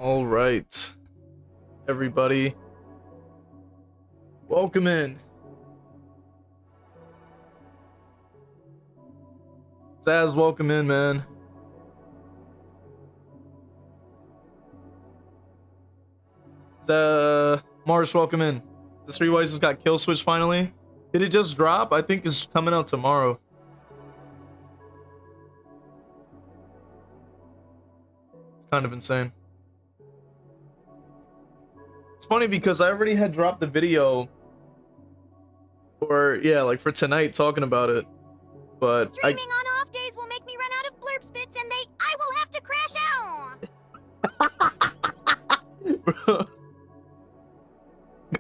All right, everybody, welcome in. Saz, welcome in, man. Marsh, welcome in. The STREETWISE has got Kill Switch finally. Did it just drop? I think it's coming out tomorrow. It's kind of insane. It's funny because I already had dropped the video for, yeah, like for tonight talking about it. But streaming on off days will make me run out of blurb spits and I will have to crash out.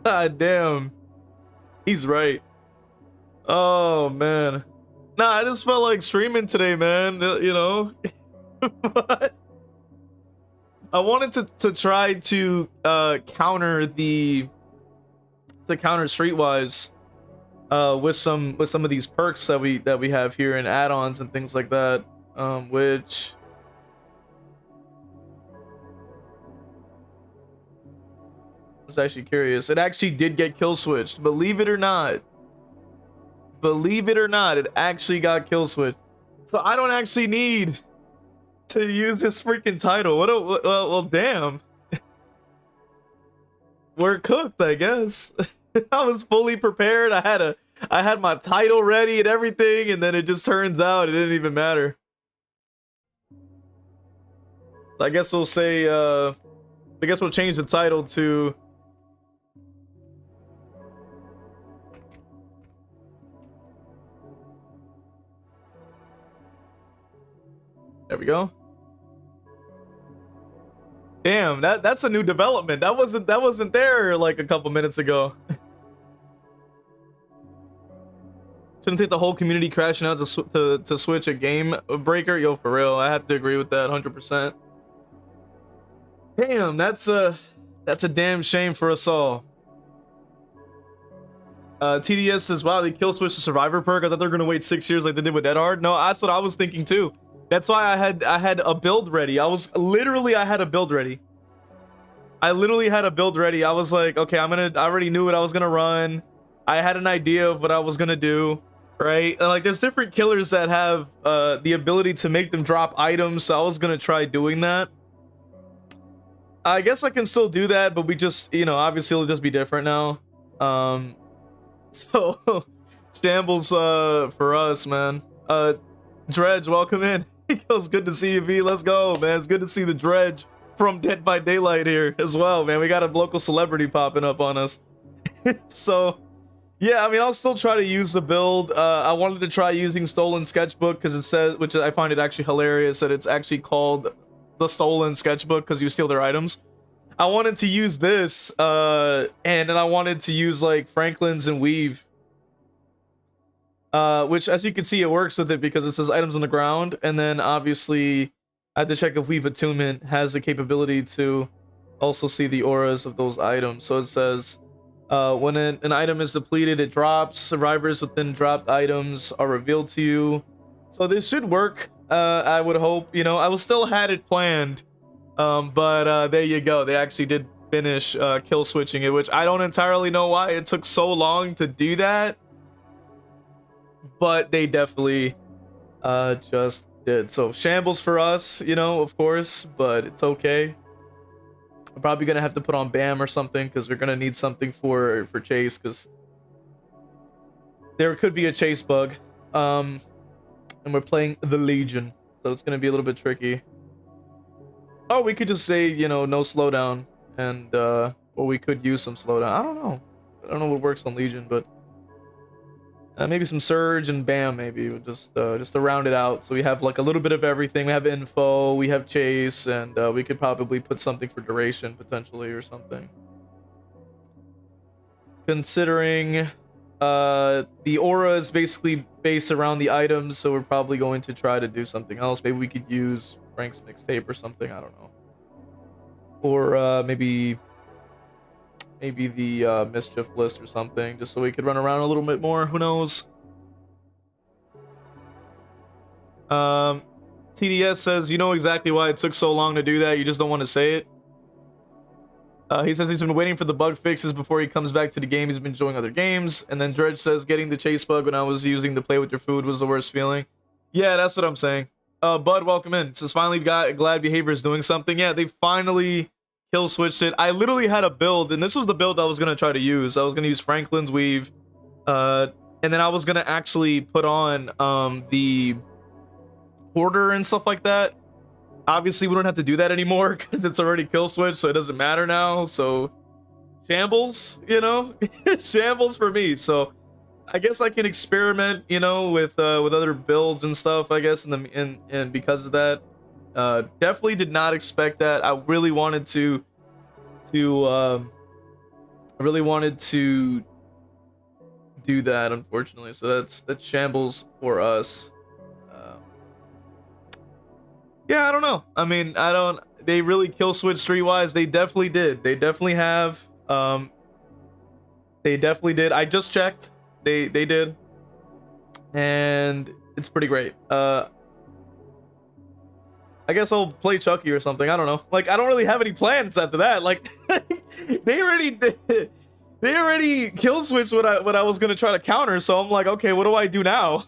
God damn. He's right. Oh man. Nah, I just felt like streaming today, man. You know? But I wanted to try to counter Streetwise with some of these perks that we have here and add-ons and things like that. Which I was actually curious. It actually did get kill switched, believe it or not. Believe it or not, it actually got kill switched. So I don't actually need to use this freaking title. Well, damn. We're cooked, I guess. I was fully prepared. I had my title ready and everything, and then it just turns out it didn't even matter. So I guess we'll say I guess we'll change the title to there we go. Damn, that's a new development. That wasn't there like a couple minutes ago. Shouldn't take the whole community crashing out to switch a game breaker. Yo, for real, I have to agree with that 100%. Damn, that's a damn shame for us all. TDS says, wow, they kill switched the survivor perk. I thought they were gonna wait 6 years like they did with Dead Hard. No, that's what I was thinking too. That's why I had a build ready. I had a build ready. I literally had a build ready. I was like, okay, I already knew what I was gonna run. I had an idea of what I was gonna do, right? And like, there's different killers that have the ability to make them drop items, so I was gonna try doing that. I guess I can still do that, but we just, you know, obviously it'll just be different now. So shambles for us, man. Dredge, welcome in. It feels good to see you, V. Let's go, man. It's good to see the Dredge from Dead by Daylight here as well, man. We got a local celebrity popping up on us. So, yeah, I mean, I'll still try to use the build. I wanted to try using Stolen Sketchbook because it says, which I find it actually hilarious that it's actually called the Stolen Sketchbook because you steal their items. I wanted to use this, and then I wanted to use like Franklin's and Weave. Which, as you can see, it works with it because it says items on the ground, and then obviously I have to check if Weave Attunement has the capability to also see the auras of those items. So it says when an item is depleted, it drops. Survivors within dropped items are revealed to you. So this should work, I would hope. You know, I still had it planned, but there you go. They actually did finish kill switching it, which I don't entirely know why it took so long to do that. But they definitely just did. So shambles for us, you know, of course, but it's okay. I'm probably gonna have to put on BAM or something because we're gonna need something for chase, because there could be a chase bug. And we're playing the Legion, so it's gonna be a little bit tricky. Oh, we could just say, you know, no slowdown, and or we could use some slowdown. I don't know what works on Legion, but maybe some surge and BAM, maybe just to round it out, so we have like a little bit of everything. We have info, we have chase, and we could probably put something for duration potentially or something. Considering the aura is basically based around the items, so we're probably going to try to do something else. Maybe we could use Frank's mixtape or something. I don't know, or maybe the mischief list or something, just so we could run around a little bit more. Who knows? TDS says, you know exactly why it took so long to do that, you just don't want to say it. He says he's been waiting for the bug fixes before he comes back to the game. He's been enjoying other games. And then Dredge says getting the chase bug when I was using the play with your food was the worst feeling. Yeah, that's what I'm saying. Bud, welcome in. Says finally got glad behavior is doing something. Yeah, they finally kill switched it. I literally had a build, and this was the build I was gonna try to use. I was gonna use Franklin's weave, and then I was gonna actually put on the hoarder and stuff like that. Obviously, we don't have to do that anymore because it's already kill switch, so it doesn't matter now. So shambles, you know, shambles for me. So I guess I can experiment, you know, with other builds and stuff. I guess, and because of that, definitely did not expect that. I really wanted to do that, unfortunately. So that's shambles for us. Yeah, I don't know. I mean, they really kill switch Streetwise. They definitely did. They definitely have. They definitely did. I just checked. They did. And it's pretty great. I guess I'll play Chucky or something. I don't know. Like, I don't really have any plans after that. Like, they already did. They already kill switched what I was gonna try to counter. So I'm like, okay, what do I do now?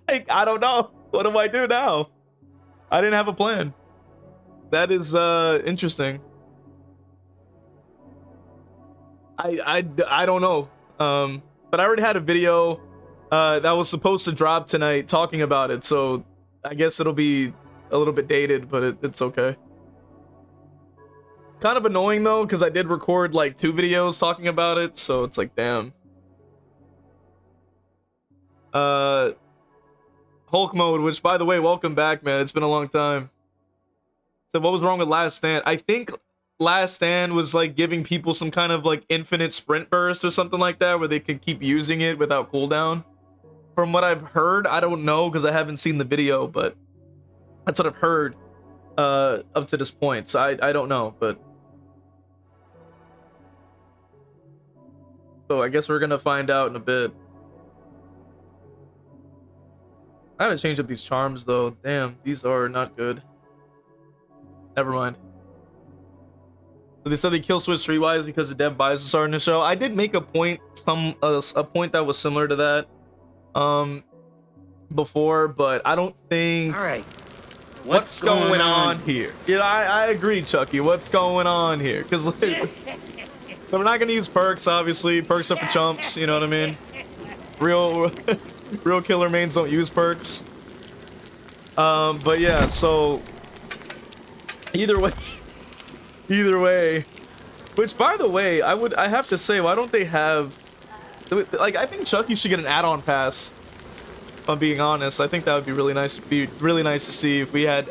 Like, I don't know. What do I do now? I didn't have a plan. That is interesting. I don't know. But I already had a video that was supposed to drop tonight talking about it, so I guess it'll be a little bit dated, but it's okay. Kind of annoying though, because I did record like 2 videos talking about it, so it's like, damn. Hulk mode, which by the way, welcome back, man. It's been a long time. So what was wrong with Last Stand? I think Last Stand was like giving people some kind of like infinite sprint burst or something like that, where they could keep using it without cooldown. From what I've heard, I don't know because I haven't seen the video, but that's what I've heard up to this point. So I don't know, but so I guess we're gonna find out in a bit. I gotta change up these charms though. Damn, these are not good. Never mind. They said they kill switch Streetwise because the dev biases are in the show. I did make a point, a point that was similar to that, before, but I don't think. All right. What's going on here? You know, I agree, Chucky. What's going on here? Because like, so we're not gonna use perks, obviously. Perks are for chumps. You know what I mean? Real killer mains don't use perks. But yeah, so either way, which by the way, I have to say, why don't they have, like, I think Chucky should get an add-on pass, if I'm being honest. I think that would be really nice. Be really nice to see if we had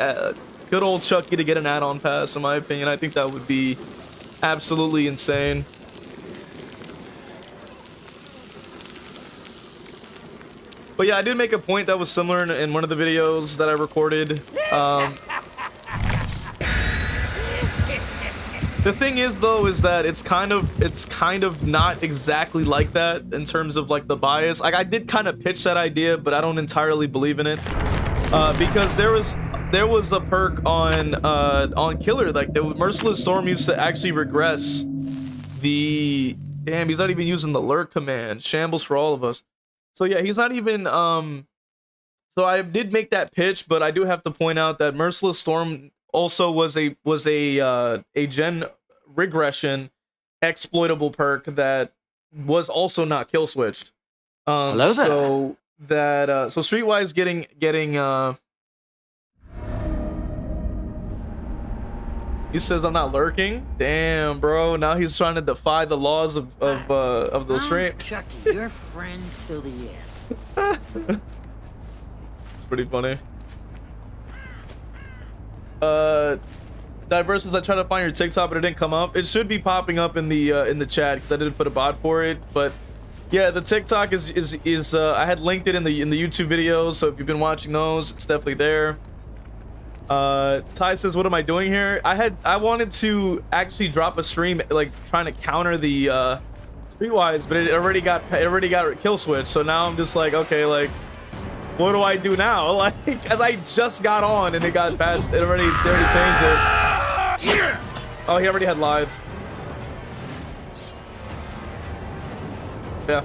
good old Chucky to get an add-on pass, in my opinion. I think that would be absolutely insane. But yeah, I did make a point that was similar in one of the videos that I recorded. The thing is, though, is that it's kind of not exactly like that in terms of like the bias. Like, I did kind of pitch that idea, but I don't entirely believe in it, because there was a perk on Killer, like the Merciless Storm used to actually regress the. Damn, he's not even using the lurk command. Shambles for all of us. So yeah, he's not even so I did make that pitch, but I do have to point out that Merciless Storm also was a gen regression exploitable perk that was also not kill switched. Hello there. So that so Streetwise getting he says I'm not lurking. Damn, bro. Now he's trying to defy the laws of the stream. Chucky, your friend till the end. It's pretty funny. Diverses, I tried to find your TikTok, but it didn't come up. It should be popping up in the chat because I didn't put a bot for it. But yeah, the TikTok is I had linked it in the YouTube videos, so if you've been watching those, it's definitely there. Ty says, what am I doing here? I wanted to actually drop a stream like trying to counter the Streetwise, but it already got kill switch. So now I'm just like, okay, like what do I do now? Like, as I just got on and it got past, they already changed it. Oh, he already had live. Yeah.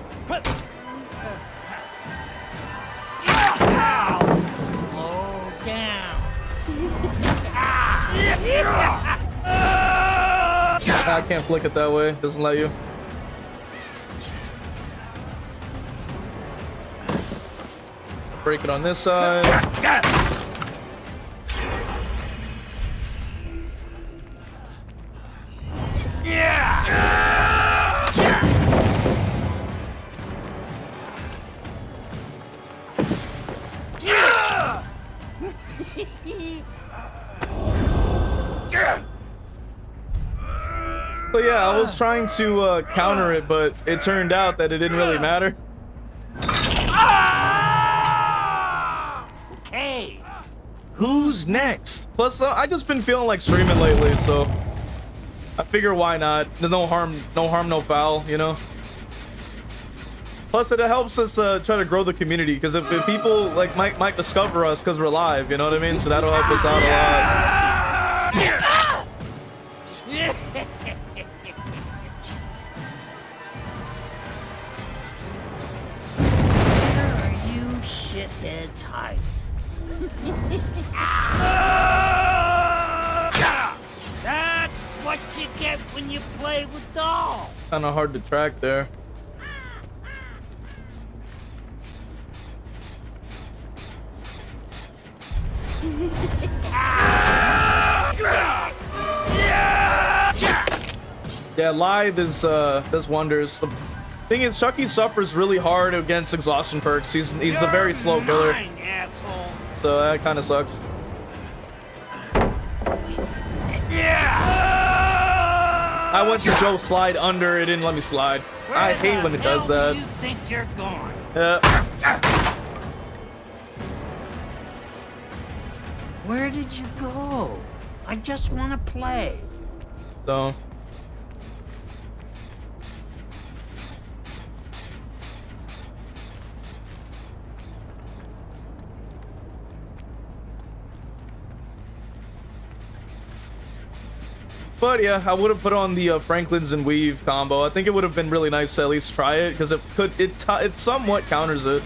Slow down. I can't flick it that way. Doesn't let you. Break it on this side. So yeah, I was trying to counter it, but it turned out that it didn't really matter. Okay. Who's next? Plus, I just been feeling like streaming lately, so I figure why not? There's no harm, no foul, you know. Plus, it helps us try to grow the community, because if people like might discover us because we're live, you know what I mean? So that'll help us out a lot. Where are you shitheads hiding? That's what you get when you play with dolls. Kind of hard to track there. Yeah, live is does wonders. The thing is, Chucky suffers really hard against exhaustion perks. He's a very slow killer, Mine, asshole. so that kind of sucks. I went to go slide under, it didn't let me slide. I hate when it does that. You think you're going? Yeah. Where did you go? I just want to play. So. But yeah, I would have put on the Franklin's and Weave combo. I think it would have been really nice to at least try it, because it somewhat counters it.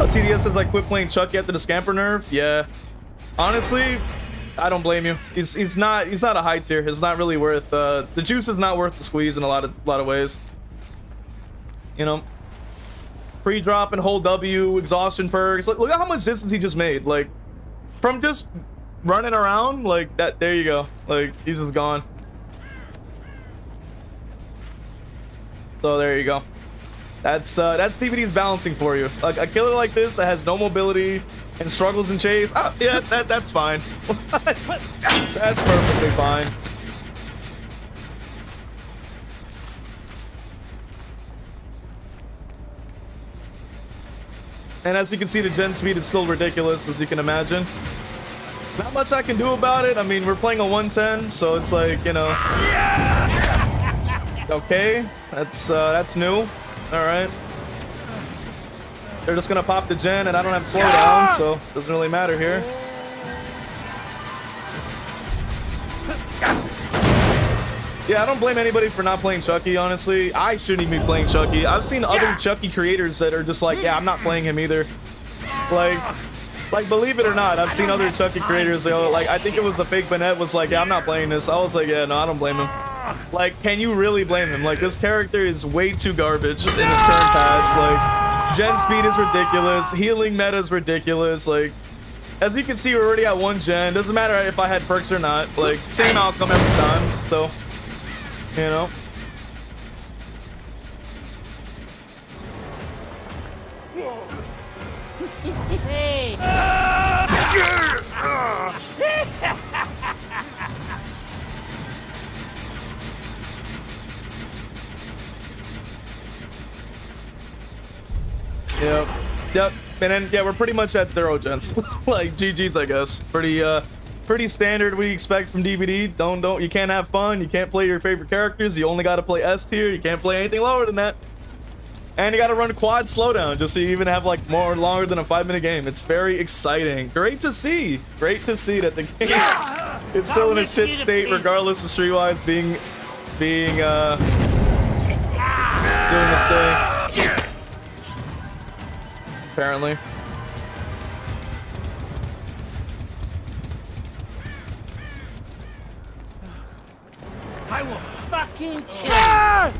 TDS says like quit playing Chucky after the scamper nerf. Yeah, honestly, I don't blame you. He's not a high tier. It's not really worth the juice is not worth the squeeze in a lot of ways. You know, pre-drop and hold W, exhaustion perks. Look at how much distance he just made. Like from just running around like that. There you go. Like he's just gone. So there you go. That's DVD's balancing for you. Like a killer like this that has no mobility and struggles in chase. Oh, yeah, that's fine. That's perfectly fine. And as you can see, the gen speed is still ridiculous, as you can imagine. Not much I can do about it. I mean, we're playing a 110, so it's like, you know. Okay, that's new. All right. They're just gonna pop the gen, and I don't have slowdown, so it doesn't really matter here. Yeah, I don't blame anybody for not playing Chucky, honestly. I shouldn't even be playing Chucky. I've seen other Chucky creators that are just like, yeah, I'm not playing him either. Like believe it or not, I've seen other Chucky creators, you know, like, I think it was the fake Bennett was like, yeah, I'm not playing this. I was like, yeah, no, I don't blame him. Like, can you really blame him? Like, this character is way too garbage in this current patch. Like, gen speed is ridiculous. Healing meta is ridiculous. Like, as you can see, we're already at 1 gen. Doesn't matter if I had perks or not. Like, same outcome every time. So, you know. Hey. Yep. And then, yeah, we're pretty much at 0 gens. Like, GG's, I guess. Pretty pretty standard. What you expect from DBD. Don't. You can't have fun. You can't play your favorite characters. You only got to play S tier. You can't play anything lower than that. And you got to run quad slowdown just so you even have like more longer than a 5-minute game. It's very exciting. Great to see. Great to see that the game is still in a shit state, regardless of STREETWISE doing its thing. Apparently. I will fucking kill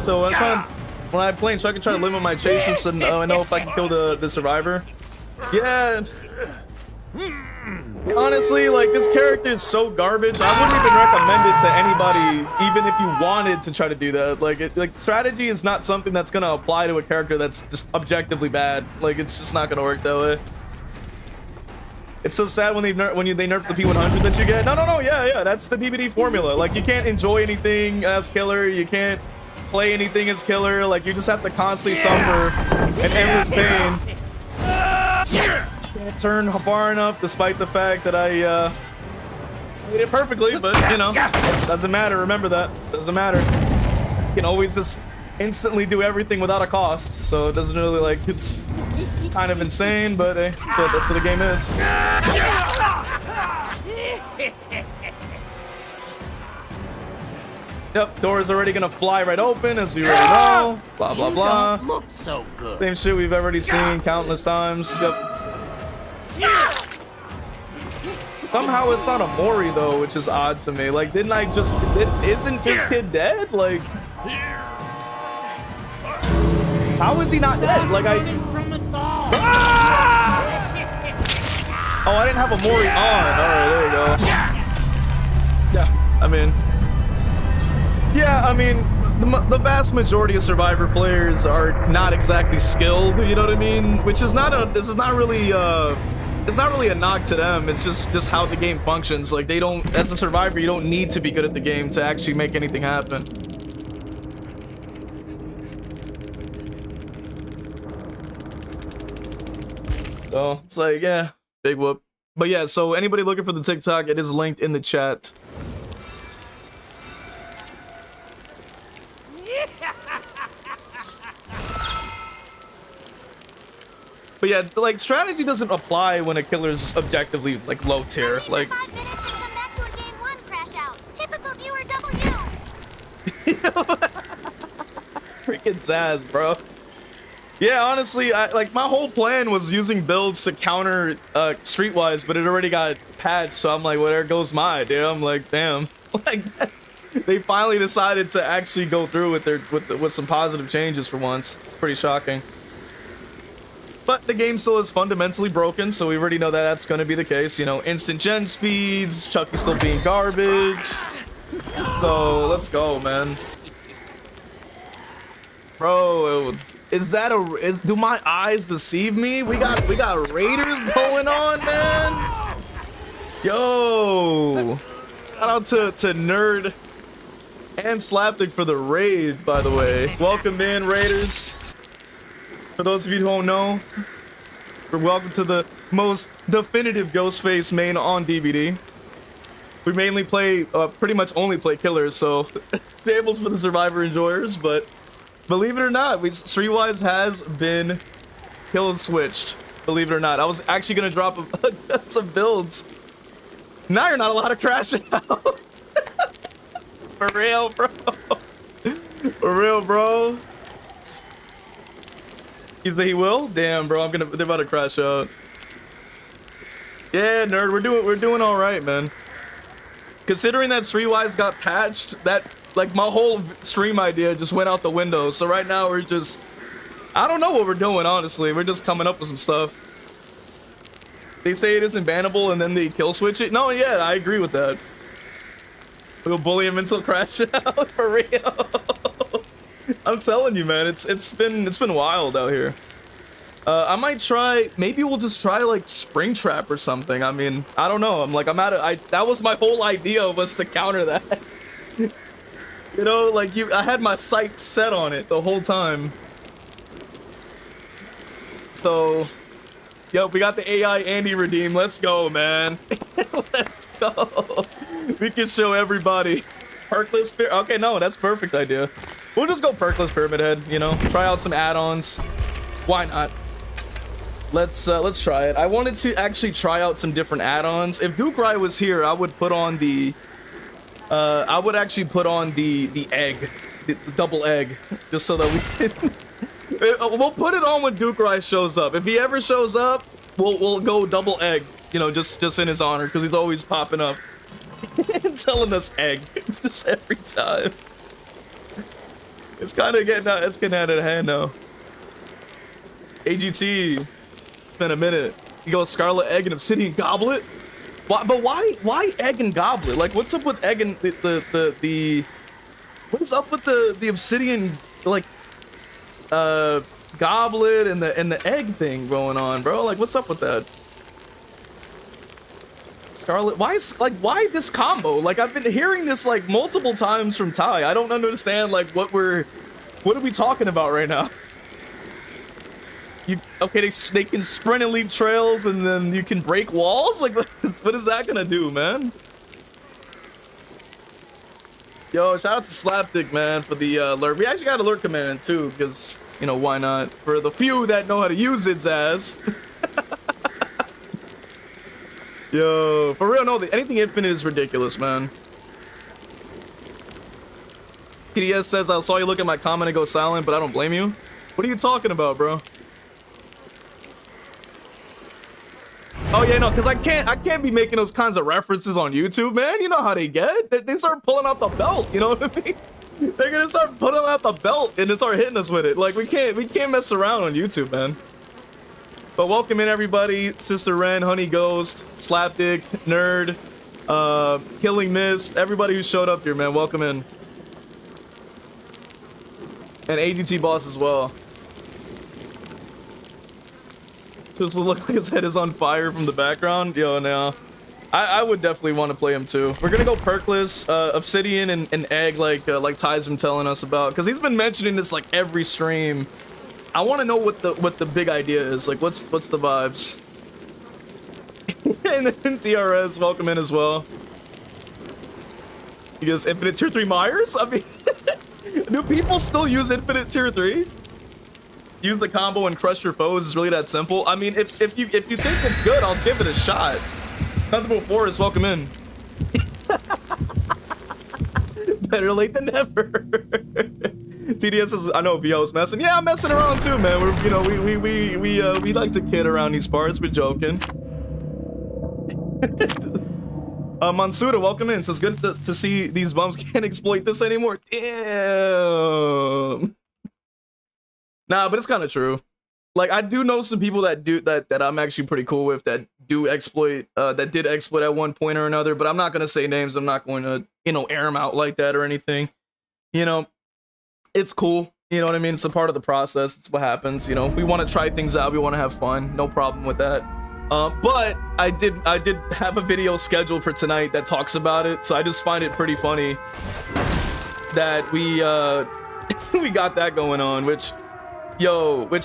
So when I play, so I can try to limit my chases, so I know if I can kill the survivor. Yeah. Honestly, like, this character is so garbage. I wouldn't even recommend it to anybody, even if you wanted to try to do that. Like strategy is not something that's gonna apply to a character that's just objectively bad. Like, it's just not gonna work that way. It's so sad when they nerf the P100 that you get. No, yeah, that's the DBD formula. Like, you can't enjoy anything as killer. You can't play anything as killer. Like, you just have to constantly suffer an endless pain. Can't turn far enough, despite the fact that I did it perfectly, but you know, doesn't matter. Remember that. Doesn't matter. You can always just instantly do everything without a cost, so it doesn't really, like, it's kind of insane, but hey, that's what the game is. Yep, door's already gonna fly right open, as we already know. Blah blah blah. Look so good. Same shit we've already seen countless times. Yep. Somehow it's not a Mori though, which is odd to me. Like, didn't I just? Isn't this kid dead? Like, how is he not dead? Like, I. Oh, I didn't have a Mori on. All right, there you go. Yeah, I mean, the vast majority of Survivor players are not exactly skilled. You know what I mean? Which is not a. This is not really. It's not really a knock to them. It's just how the game functions. Like, they don't. As a Survivor, you don't need to be good at the game to actually make anything happen. So it's like, yeah, big whoop. But yeah, so anybody looking for the TikTok, it is linked in the chat. But yeah, like, strategy doesn't apply when a killer's objectively, like, low tier. Like, 5 minutes and come back to a game 1 crash out. Typical viewer W. freaking Zaz, bro. Yeah, honestly, like, my whole plan was using builds to counter Streetwise, but it already got patched, so I'm like, well, there goes my idea. I'm like, damn. Like, they finally decided to actually go through with some positive changes for once. Pretty shocking. But the game still is fundamentally broken, so we already know that that's going to be the case. You know, instant gen speeds, Chucky still being garbage. So, let's go, man. Bro, do my eyes deceive me? We got raiders going on, man. Yo. Shout out to Nerd and Slapdick for the raid, by the way. Welcome in, raiders. For those of you who don't know, we're welcome to the most definitive Ghostface main on DVD. We mainly play, pretty much only play killers, so stables for the Survivor enjoyers, but believe it or not, Streetwise has been kill switched. Believe it or not. I was actually gonna drop some builds. Now you're not allowed to crash out. For real, bro. For real, bro. He said he will? Damn, bro, they're about to crash out. Yeah, Nerd, we're doing all right, man. Considering that Streetwise got patched, that, like, my whole stream idea just went out the window. So right now we're just, I don't know what we're doing, honestly. We're just coming up with some stuff. They say it isn't bannable and then they kill switch it. No, yeah, I agree with that. We'll bully him until crash out, for real. I'm telling you, man, it's been wild out here. I might try, maybe we'll just try like Springtrap or something. I mean, I don't know. That was my whole idea, was to counter that. You know, like, I had my sights set on it the whole time. So, Yo, we got the AI Andy redeem. Let's go, man. Let's go. We can show everybody. Perkless Pyramid. Okay, no, that's perfect idea. We'll just go Perkless Pyramid Head, you know, try out some add-ons. Why not? Let's try it. I wanted to actually try out some different add-ons. If Dukrai was here, I would put on the I would actually put on the egg, the double egg, just so that we can we'll put it on when Dukrai shows up. If he ever shows up, we'll go double egg, you know, just in his honor, because he's always popping up and telling us egg just every time. It's kind of getting out of hand now. AGT, it's been a minute. You go Scarlet Egg and Obsidian Goblet. Why? But why egg and goblet? Like, what's up with egg and the what is up with the obsidian, like, goblet and the egg thing going on, bro? Like, what's up with that? Scarlet, why this combo? Like, I've been hearing this like multiple times from Ty. I don't understand like what are we talking about right now? Okay, they can sprint and leave trails, and then you can break walls? Like, what is that gonna do, man? Yo, shout out to Slapdick, man, for the alert. We actually got alert command, too, because, you know, why not? For the few that know how to use its ass. Yo, for real, no, anything infinite is ridiculous, man. TDS says, I saw you look at my comment and go silent, but I don't blame you. What are you talking about, bro? Oh yeah, no, because I can't be making those kinds of references on YouTube, man. You know how they get. They start pulling out the belt, you know what I mean? They're gonna start pulling out the belt and then start hitting us with it. Like, we can't mess around on YouTube, man. But welcome in, everybody. Sister Ren, Honey Ghost, Slapdick, Nerd, Killing Mist, everybody who showed up here, man. Welcome in. And AGT Boss as well. Does it look like his head is on fire from the background? Yo, no. I would definitely want to play him too. We're gonna go Perkless, Obsidian, and Egg, like Ty's been telling us about, because he's been mentioning this like every stream. I want to know what the big idea is. Like, what's the vibes? And then TRS, welcome in as well. He goes Infinite Tier 3 Myers? I mean, do people still use Infinite Tier 3? Use the combo and crush your foes is really that simple. I mean, if you think it's good, I'll give it a shot. Comfortable Forest, welcome in. Better late than never. TDS says, I know VO is messing. Yeah, I'm messing around too, man. We're, you know, we like to kid around these parts. We're joking. Mansuda, welcome in. Says good to see these bums can't exploit this anymore. Damn. Nah, but it's kind of true. Like, I do know some people that do that I'm actually pretty cool with, that do exploit, that did exploit at one point or another, but I'm not gonna say names. I'm not going to, you know, air them out like that or anything. You know, it's cool. You know what I mean? It's a part of the process. It's what happens. You know, we want to try things out. We want to have fun. No problem with that. But I did have a video scheduled for tonight that talks about it, so I just find it pretty funny that we we got that going on, which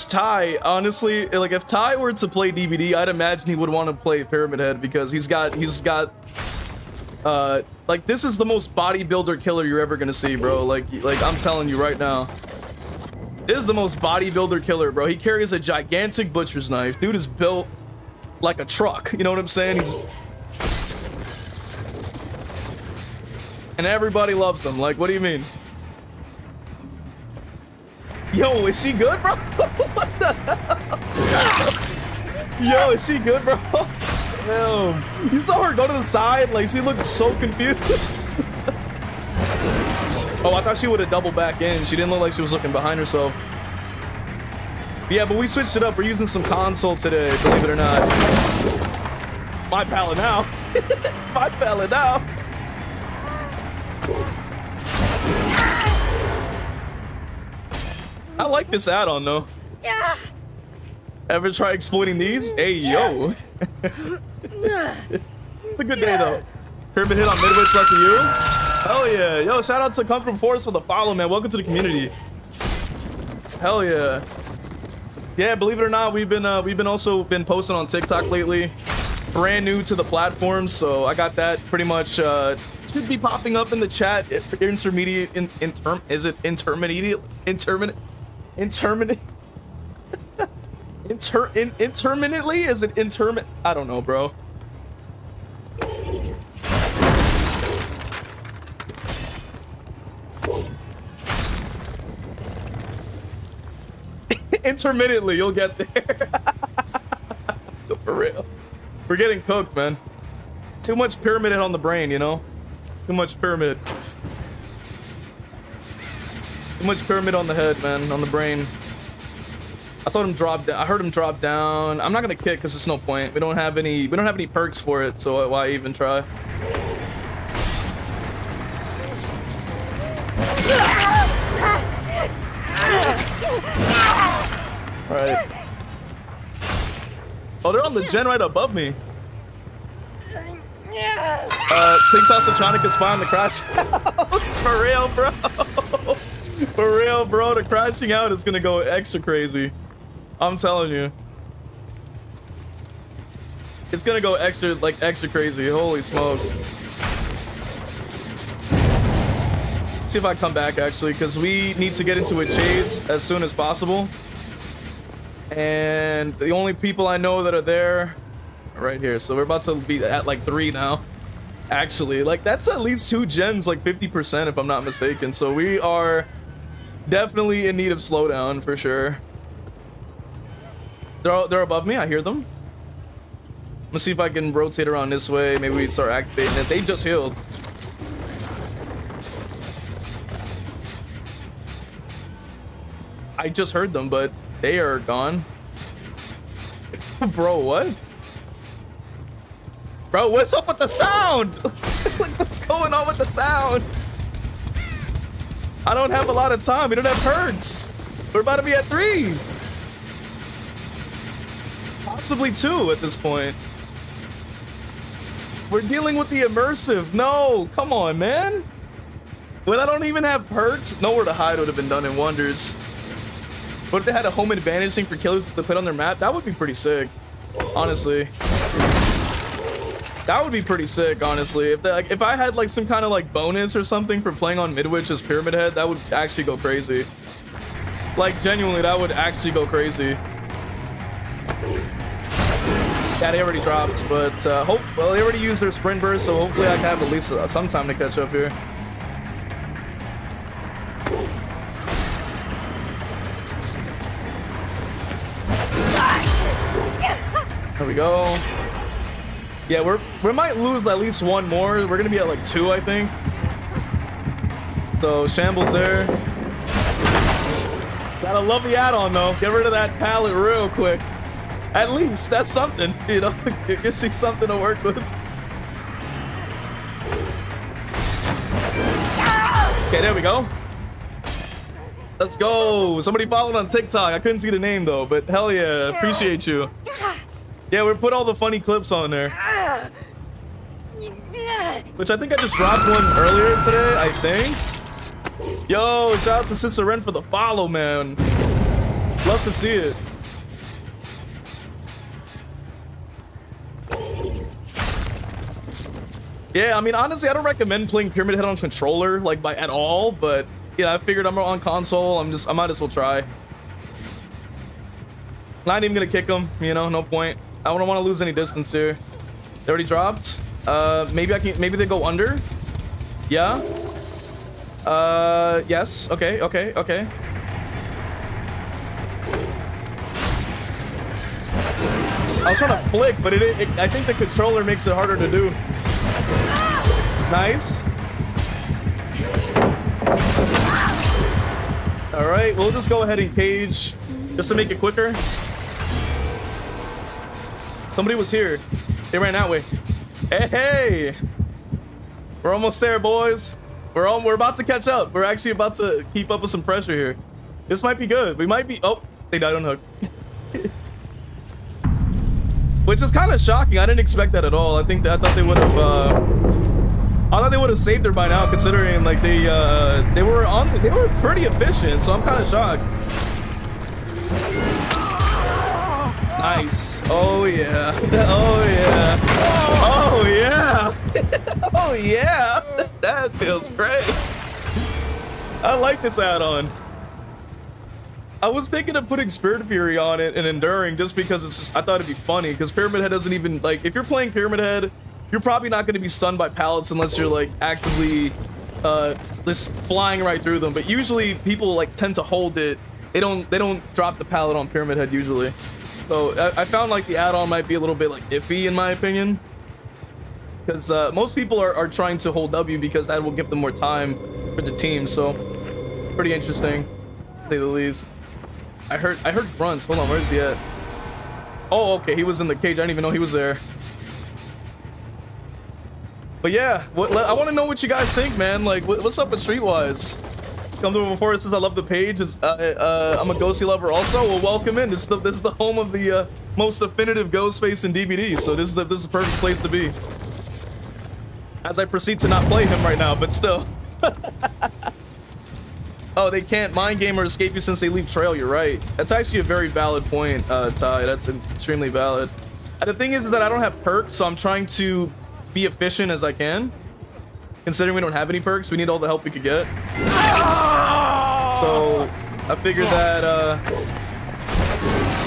Ty, honestly, like, if Ty were to play DBD, I'd imagine he would want to play Pyramid Head, because he's got like, this is the most bodybuilder killer you're ever gonna see, bro. Like I'm telling you right now, this is the most bodybuilder killer, bro. He carries a gigantic butcher's knife. Dude is built like a truck, you know what I'm saying? And everybody loves him. Like, what do you mean? Yo, is she good, bro? What the hell? Yo, is she good, bro? Damn. You saw her go to the side? Like, she looked so confused. Oh, I thought she would have doubled back in. She didn't look like she was looking behind herself. Yeah, but we switched it up. We're using some console today, believe it or not. My pallet now. My pallet now. I like this add-on though. Yeah. Ever try exploiting these? Hey, yo. It's a good day though. Pyramid hit on Midwich, lucky you. Hell yeah. Yo, shout out to Comfortable Forest for the follow, man. Welcome to the community. Hell yeah. Yeah, believe it or not, we've been also been posting on TikTok lately. Brand new to the platform, so I got that pretty much should be popping up in the chat. Intermediate is it intermediate interminately? Is it intermin? I don't know, bro. Intermittently, you'll get there. For real. We're getting cooked, man. Too much pyramid on the brain, you know? Too much pyramid. Too much pyramid on the head, man, on the brain. I saw him drop down. I heard him drop down. I'm not gonna kick because there's no point. We don't have any perks for it, so why even try? Alright. Oh, they're on the gen right above me. Takes out Sochonica spy on the crash. It's for real, bro. For real, bro. The crashing out is gonna go extra crazy. I'm telling you. It's gonna go extra crazy. Holy smokes. See if I come back actually, because we need to get into a chase as soon as possible. And the only people I know that are there are right here. So we're about to be at like 3 now. Actually, like that's at least 2 gens, like 50% if I'm not mistaken. So we are definitely in need of slowdown for sure. They're above me. I hear them. I'm gonna see if I can rotate around this way. Maybe we start activating it. They just healed. I just heard them, but they are gone. Bro, what? Bro, what's up with the sound? Like, what's going on with the sound? I don't have a lot of time. We don't have perks. We're about to be at 3. Possibly 2 at this point. We're dealing with the immersive. No, come on, man. When I don't even have perks, nowhere to hide would have been done in wonders. But if they had a home advantage thing for killers to put on their map, that would be pretty sick. Honestly. That would be pretty sick, honestly. If I had like some kind of like bonus or something for playing on Midwich as Pyramid Head, that would actually go crazy. Like genuinely, that would actually go crazy. Yeah, they already dropped, but well, they already used their sprint burst, so hopefully I can have at least some time to catch up here. There we go. Yeah, we might lose at least 1 more. We're gonna be at like 2, I think. So shambles there. Gotta love the add-on though. Get rid of that pallet real quick. At least that's something, you know. You can see something to work with. Okay, there we go. Let's go. Somebody followed on TikTok. I couldn't see the name though, but hell yeah, appreciate you. Yeah, we put all the funny clips on there. Which I think I just dropped one earlier today, I think. Yo, shout out to Sister Ren for the follow, man. Love to see it. Yeah, I mean, honestly, I don't recommend playing Pyramid Head on controller, like, at all, but, yeah, I figured I'm on console, I might as well try. Not even gonna kick them, you know, no point. I don't want to lose any distance here. They already dropped. Maybe they go under. Yeah. Yes. Okay. I was trying to flick, but I think the controller makes it harder to do. Nice. All right, we'll just go ahead and cage just to make it quicker. Somebody was here. They ran that way. Hey! We're almost there, boys. We're about to catch up. We're actually about to keep up with some pressure here. This might be good. We might be. Oh, they died on hook. Which is kind of shocking. I didn't expect that at all. I thought they would have. I thought they would have saved her by now, considering like they were pretty efficient. So I'm kind of shocked. Nice. Oh yeah. Oh yeah. Oh yeah. Oh yeah. That feels great. I like this add-on. I was thinking of putting Spirit Fury on it and Enduring just because it's just, I thought it'd be funny because Pyramid Head doesn't even, like, if you're playing Pyramid Head, you're probably not going to be stunned by pallets unless you're like actively just flying right through them. But usually people like tend to hold it. They don't drop the pallet on Pyramid Head usually. So I found like the add-on might be a little bit like iffy in my opinion. Because most people are trying to hold W because that will give them more time for the team. So pretty interesting, to say the least. I heard grunts. Hold on, where's he at? Oh, okay, he was in the cage. I didn't even know he was there. But yeah, I want to know what you guys think, man. Like, what's up with Streetwise? Come to before it says I love the page. I'm a ghosty lover also. Well, welcome in. This is the home of the most definitive Ghostface in DBD. So this is the perfect place to be. As I proceed to not play him right now, but still. Oh, they can't mind game or escape you since they leave trail. You're right. That's actually a very valid point, Ty. That's extremely valid. And the thing is that I don't have perks, so I'm trying to be efficient as I can. Considering we don't have any perks, we need all the help we could get. So I figured that.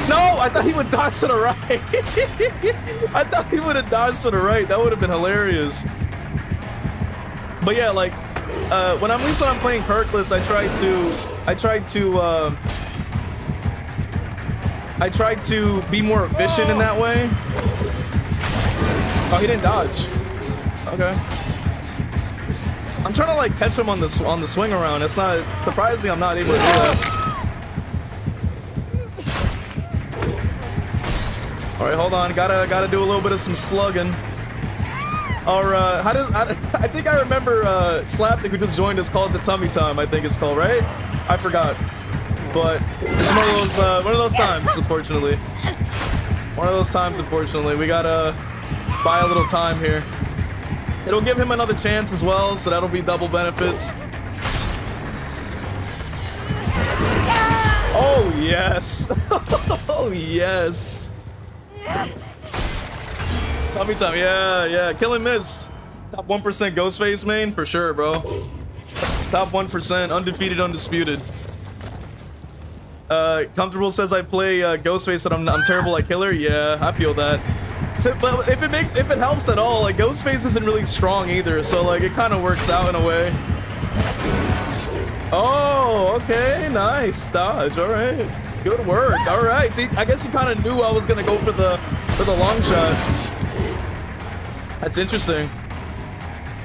No, I thought he would dodge to the right. I thought he would have dodged to the right. That would have been hilarious. But yeah, like. When I'm playing perkless, I try to be more efficient in that way. Oh, he didn't dodge. Okay. I'm trying to like catch him on the swing around. It's not surprisingly I'm not able to do that. All right, hold on. Gotta do a little bit of some slugging. Or I think I remember Slapdick who just joined us calls it tummy time. I think it's called, right? I forgot, but it's one of those times, unfortunately. One of those times, unfortunately. We gotta buy a little time here. It'll give him another chance as well, so that'll be double benefits. Oh yes! Oh yes! Tummy time, yeah. Killing Mist. Top 1% Ghostface main for sure, bro. Top 1%, undefeated, undisputed. Comfortable says I play Ghostface and I'm terrible at Killer. Yeah, I feel that. But if it helps at all, like Ghostface isn't really strong either, so like it kind of works out in a way. Oh, okay, nice dodge. All right, good work. All right, see, I guess he kind of knew I was gonna go for the long shot. That's interesting.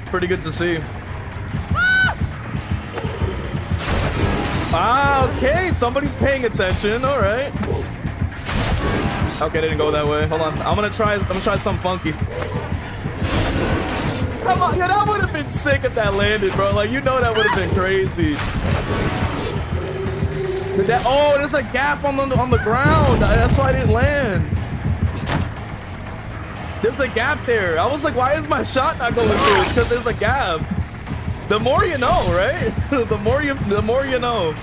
Pretty good to see. Ah, okay, somebody's paying attention. All right. Okay, didn't go that way. Hold on. I'm gonna try something funky. Come on, yeah, that would have been sick if that landed, bro. Like, you know that would have been crazy. Oh, there's a gap on the ground. That's why I didn't land. There's a gap there. I was like, why is my shot not going through? It's because there's a gap. The more you know, right? the more you know.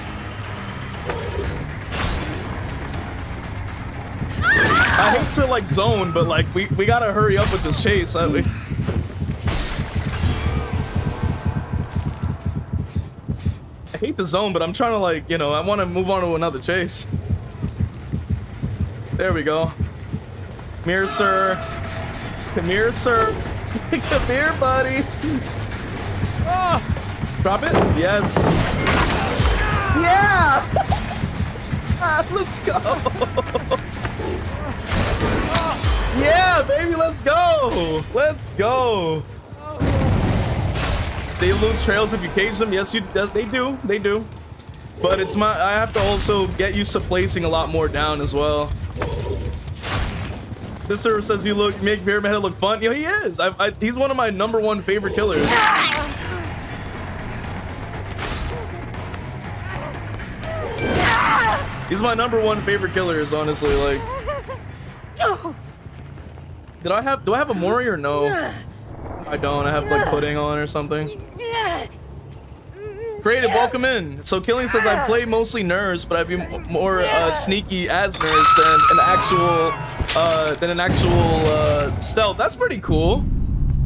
I hate to like zone, but like we gotta hurry up with this chase. I hate to zone, but I'm trying to like, you know, I want to move on to another chase. There we go. Come here, sir. Come here, sir. Come here, buddy. Oh, drop it. Yes. Yeah. Let's go. Yeah, baby, let's go. Let's go. They lose trails if you cage them. Yes, they do. They do. But it's I have to also get used to placing a lot more down as well. This server says you make Pyramid Head look fun. You know, he is. He's one of my #1 favorite killers. He's my #1 favorite killers, honestly. Like, do I have a Mori or no? I don't. I have like pudding on or something. Creative, welcome in. So Killing says I play mostly nurse, but I'd be more sneaky as nurse than an actual stealth. That's pretty cool.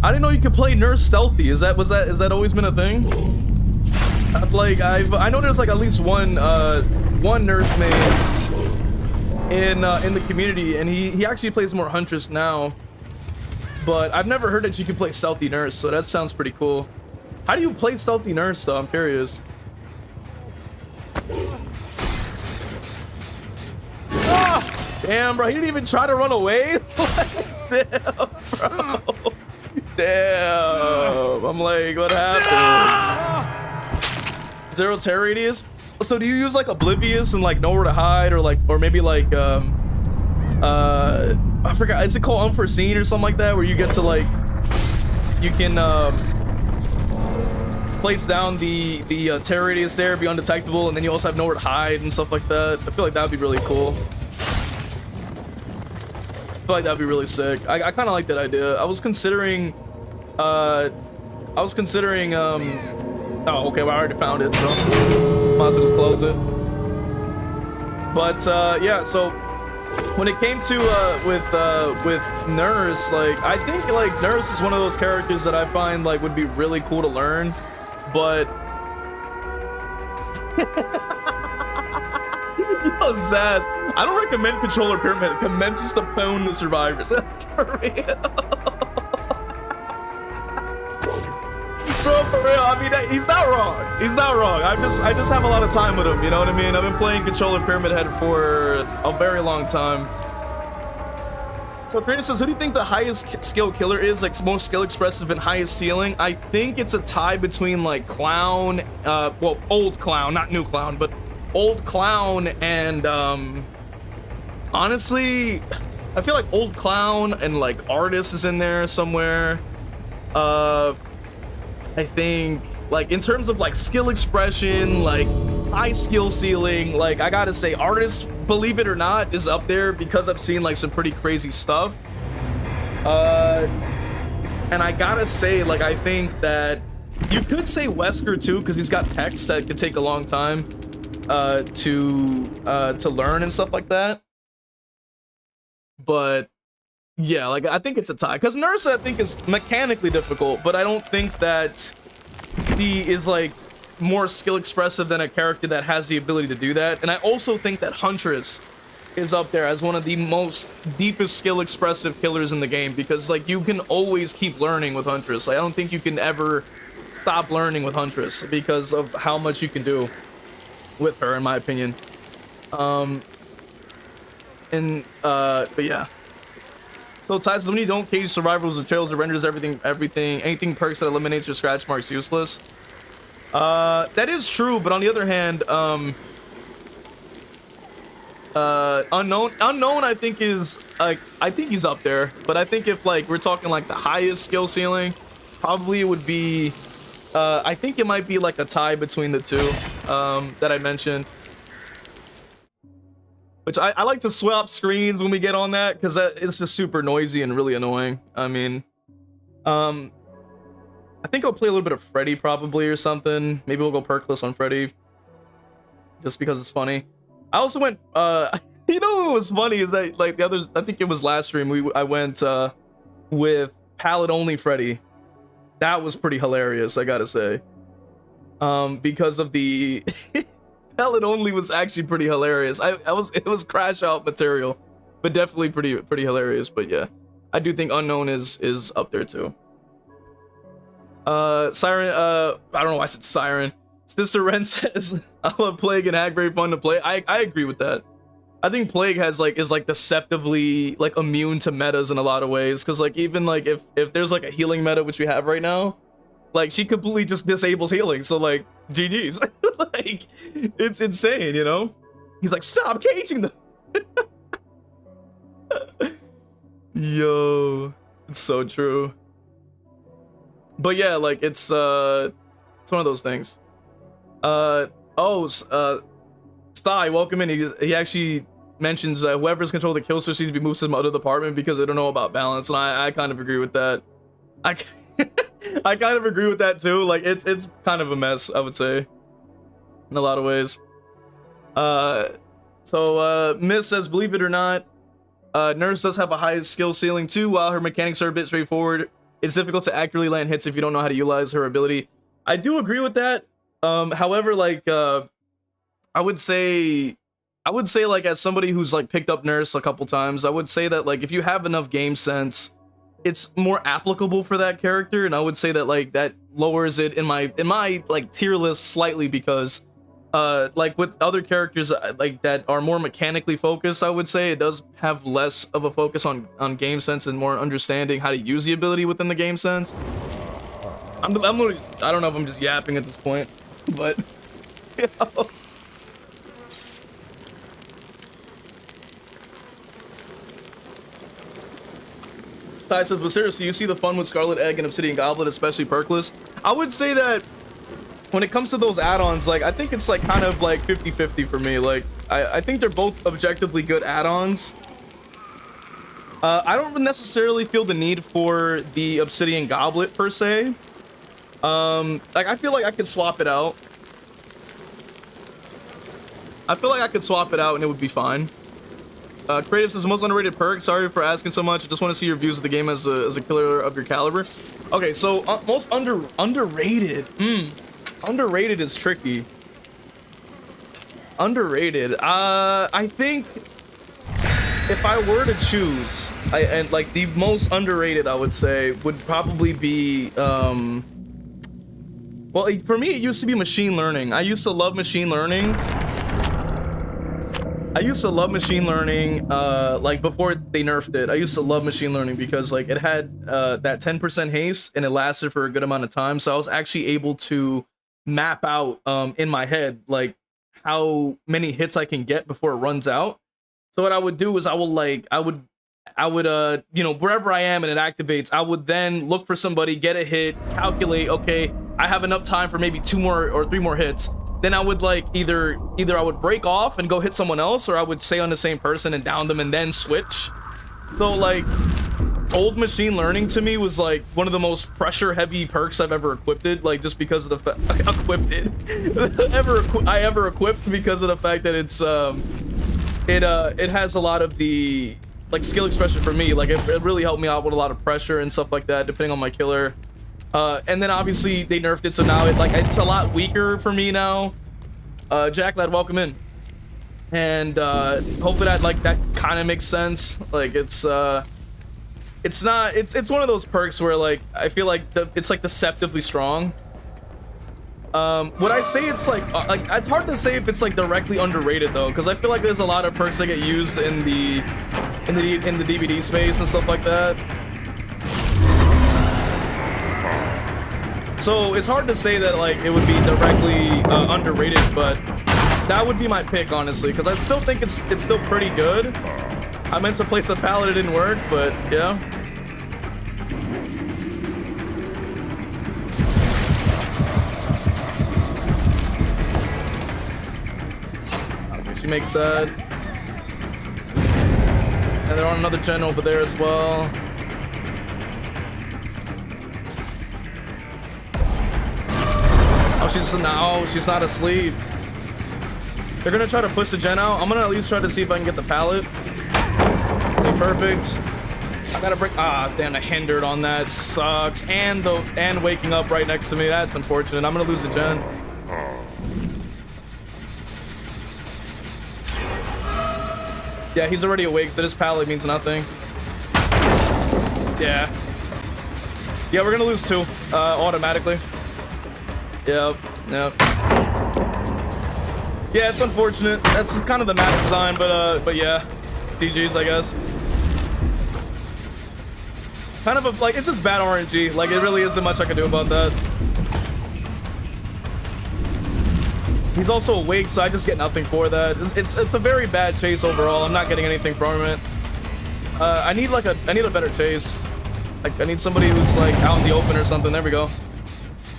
I didn't know you could play nurse stealthy. Has that always been a thing? I know there's like at least one nurse main in the community, and he actually plays more huntress now. But I've never heard that you can play stealthy nurse, so that sounds pretty cool. How do you play stealthy nurse though? I'm curious. Ah! Damn, bro, he didn't even try to run away. Damn, bro. Damn. I'm like, what happened? 0 terror radius. So do you use like Oblivious and like nowhere to hide, or maybe like I forgot, is it called Unforeseen or something like that, where you get to like, you can place down the terror radius there, be undetectable, and then you also have nowhere to hide and stuff like that. I feel like that would be really cool. I feel like that'd be really sick. I kind of like that idea. I was considering oh, okay, well, I already found it, so might as well just close it. But yeah, so when it came to with Nurse, like I think like Nurse is one of those characters that I find like would be really cool to learn, but yo, Zaz, I don't recommend Controller Pyramid. It commences to pwn the survivors. For real. Bro, for real, I mean, he's not wrong. He's not wrong. I just have a lot of time with him, you know what I mean? I've been playing Controller Pyramid Head for a very long time. So Creator says, who do you think the highest skill killer is? Like most skill expressive and highest ceiling? I think it's a tie between like Clown, well, old Clown, not new Clown, but old Clown and honestly, I feel like old Clown and like Artist is in there somewhere. I think like in terms of like skill expression, like high skill ceiling, like I gotta say Artist, believe it or not, is up there because I've seen like some pretty crazy stuff. And I gotta say, like, I think that you could say Wesker too, because he's got text that could take a long time to learn and stuff like that. But yeah, like I think it's a tie, because Nurse I think is mechanically difficult, but I don't think that she is like more skill expressive than a character that has the ability to do that. And I also think that Huntress is up there as one of the most deepest skill expressive killers in the game, because like you can always keep learning with Huntress. Like, I don't think you can ever stop learning with Huntress because of how much you can do with her, in my opinion. But yeah. So Ty says, when you don't cage survivors with trails, it renders anything perks that eliminates your scratch marks useless. That is true, but on the other hand, unknown I think is like, I think he's up there, but I think if like we're talking like the highest skill ceiling, probably it would be I think it might be like a tie between the two that I mentioned, which I like to swap screens when we get on that, because it's just super noisy and really annoying. I mean, I think I'll play a little bit of Freddy probably or something. Maybe we'll go perkless on Freddy just because it's funny. I also went, you know what was funny is that like the others, I think it was last stream, I went with palette only Freddy. That was pretty hilarious, I gotta say. Because of the palette only was actually pretty hilarious. It was crash out material, but definitely pretty hilarious. But yeah, I do think unknown is up there too. Siren, I don't know why I said Siren. Sister Ren says, I love Plague and Hack, very fun to play. I agree with that. I think Plague is like deceptively like immune to metas in a lot of ways, because like even like if there's like a healing meta which we have right now, like she completely just disables healing, so like GG's. Like it's insane, you know? He's like, stop caging them. Yo, it's so true. But yeah, like it's one of those things. Sty, welcome in. He actually mentions whoever's control the kill switch needs to be moved to some other department because they don't know about balance, and I kind of agree with that. I kind of agree with that too. Like it's kind of a mess, I would say. in a lot of ways. Miss says, believe it or not, Nurse does have a high skill ceiling too. While her mechanics are a bit straightforward, it's difficult to accurately land hits if you don't know how to utilize her ability. I do agree with that. However, like, I would say like, as somebody who's like picked up Nurse a couple times, I would say that like if you have enough game sense, it's more applicable for that character, and I would say that like that lowers it in my like tier list slightly, because like with other characters like that are more mechanically focused, I would say it does have less of a focus on game sense and more understanding how to use the ability within the game sense. I don't know if I'm just yapping at this point, but you know. Ty says, but seriously, you see the fun with Scarlet Egg and Obsidian Goblet, especially perkless? I would say that when it comes to those add-ons, like, I think it's like kind of like 50-50 for me. Like, I think they're both objectively good add-ons. I don't necessarily feel the need for the Obsidian Goblet per se. Like, I feel like I could swap it out. I feel like I could swap it out and it would be fine. Creative says, most underrated perk. Sorry for asking so much. I just want to see your views of the game as a killer of your caliber. Okay, so most underrated. Underrated is tricky. Underrated. I think if I were to choose, and like the most underrated, I would say would probably be well, for me it used to be machine learning. I used to love machine learning. Like before they nerfed it. I used to love machine learning because like it had that 10% haste and it lasted for a good amount of time. So I was actually able to map out in my head like how many hits I can get before it runs out. So what I would do is I would you know, wherever I am and it activates, I would then look for somebody, get a hit, calculate, okay, I have enough time for maybe 2 more or 3 more hits. Then I would like either I would break off and go hit someone else, or I would stay on the same person and down them and then switch. So like old machine learning to me was like one of the most pressure heavy perks I've ever equipped, like just because of the I ever equipped, because of the fact that it's it has a lot of the like skill expression for me. Like it really helped me out with a lot of pressure and stuff like that, depending on my killer. And then obviously they nerfed it, so now it's a lot weaker for me now. Jack Lad, welcome in. And hopefully that kind of makes sense. Like it's one of those perks where like I feel like it's like deceptively strong. Would I say it's like it's hard to say if it's like directly underrated though, because I feel like there's a lot of perks that get used in the DVD space and stuff like that. So it's hard to say that like it would be directly underrated, but that would be my pick honestly, because I still think it's still pretty good. I meant to place a pallet, it didn't work, but yeah. Okay, she makes that, and they're on another gen over there as well. Oh, she's not asleep. They're gonna try to push the gen out. I'm gonna at least try to see if I can get the pallet. Okay, perfect. I gotta break. Ah, damn! I hindered on that. Sucks. And waking up right next to me. That's unfortunate. I'm gonna lose the gen. Yeah, he's already awake, so this pallet means nothing. Yeah. Yeah, we're gonna lose 2 automatically. Yep. Yeah, it's unfortunate. That's just kind of the map design, but yeah, DGs, I guess. Kind of like it's just bad RNG. Like it really isn't much I can do about that. He's also awake, so I just get nothing for that. It's a very bad chase overall. I'm not getting anything from it. I need a better chase. Like I need somebody who's like out in the open or something. There we go.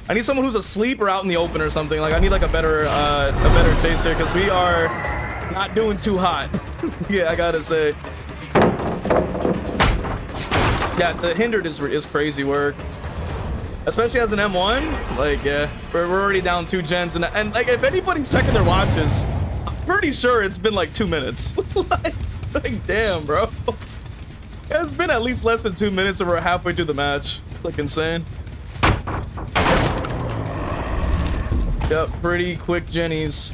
I need someone who's asleep or out in the open or something. Like I need like a better chase here, because we are not doing too hot. Yeah, I gotta say. Yeah, the hindered is crazy work. Especially as an M1, like, yeah, we're already down 2 gens, and like, if anybody's checking their watches, I'm pretty sure it's been like 2 minutes. like, damn, bro. Yeah, it's been at least less than 2 minutes, and we're halfway through the match. It's like insane. Yep, pretty quick Jennies.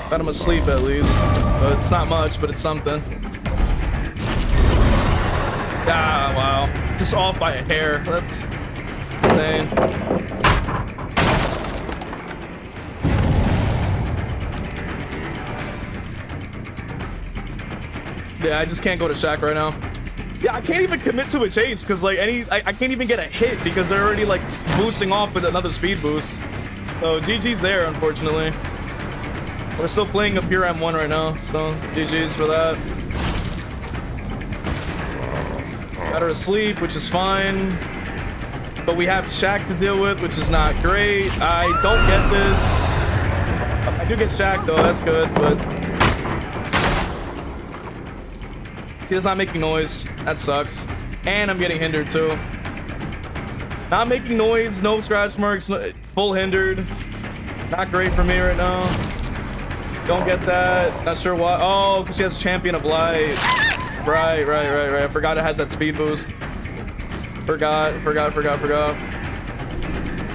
Got him asleep at least. But it's not much, but it's something. Ah, wow. Just off by a hair. That's insane. Yeah, I just can't go to Shack right now. Yeah, I can't even commit to a chase because like I can't even get a hit because they're already like boosting off with another speed boost. So GG's there, unfortunately. We're still playing a pure M1 right now, so GG's for that. Got her asleep, which is fine. But we have Shack to deal with, which is not great. I don't get this. I do get Shack though, that's good, but he's not making noise. That sucks. And I'm getting hindered too. Not making noise, no scratch marks, full hindered. Not great for me right now. Don't get that. Not sure why. Oh, because she has Champion of Light. Right. I forgot it has that speed boost. Forgot.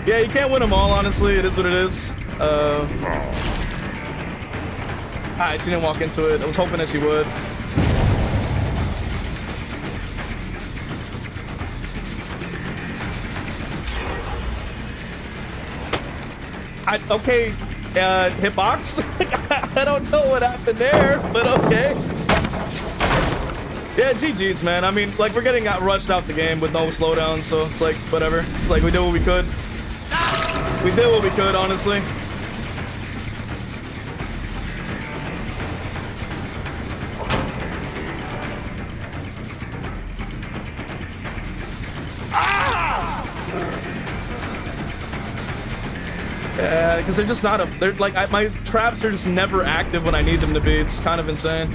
Yeah, you can't win them all, honestly. It is what it is. Alright, she didn't walk into it. I was hoping that she would. Okay, hitbox. I don't know what happened there, but okay. Yeah, GG's, man. I mean, like, we're getting rushed out the game with no slowdown, so it's like, whatever. It's like, we did what we could. We did what we could, honestly. Yeah, because they're just not they're like, my traps are just never active when I need them to be. It's kind of insane.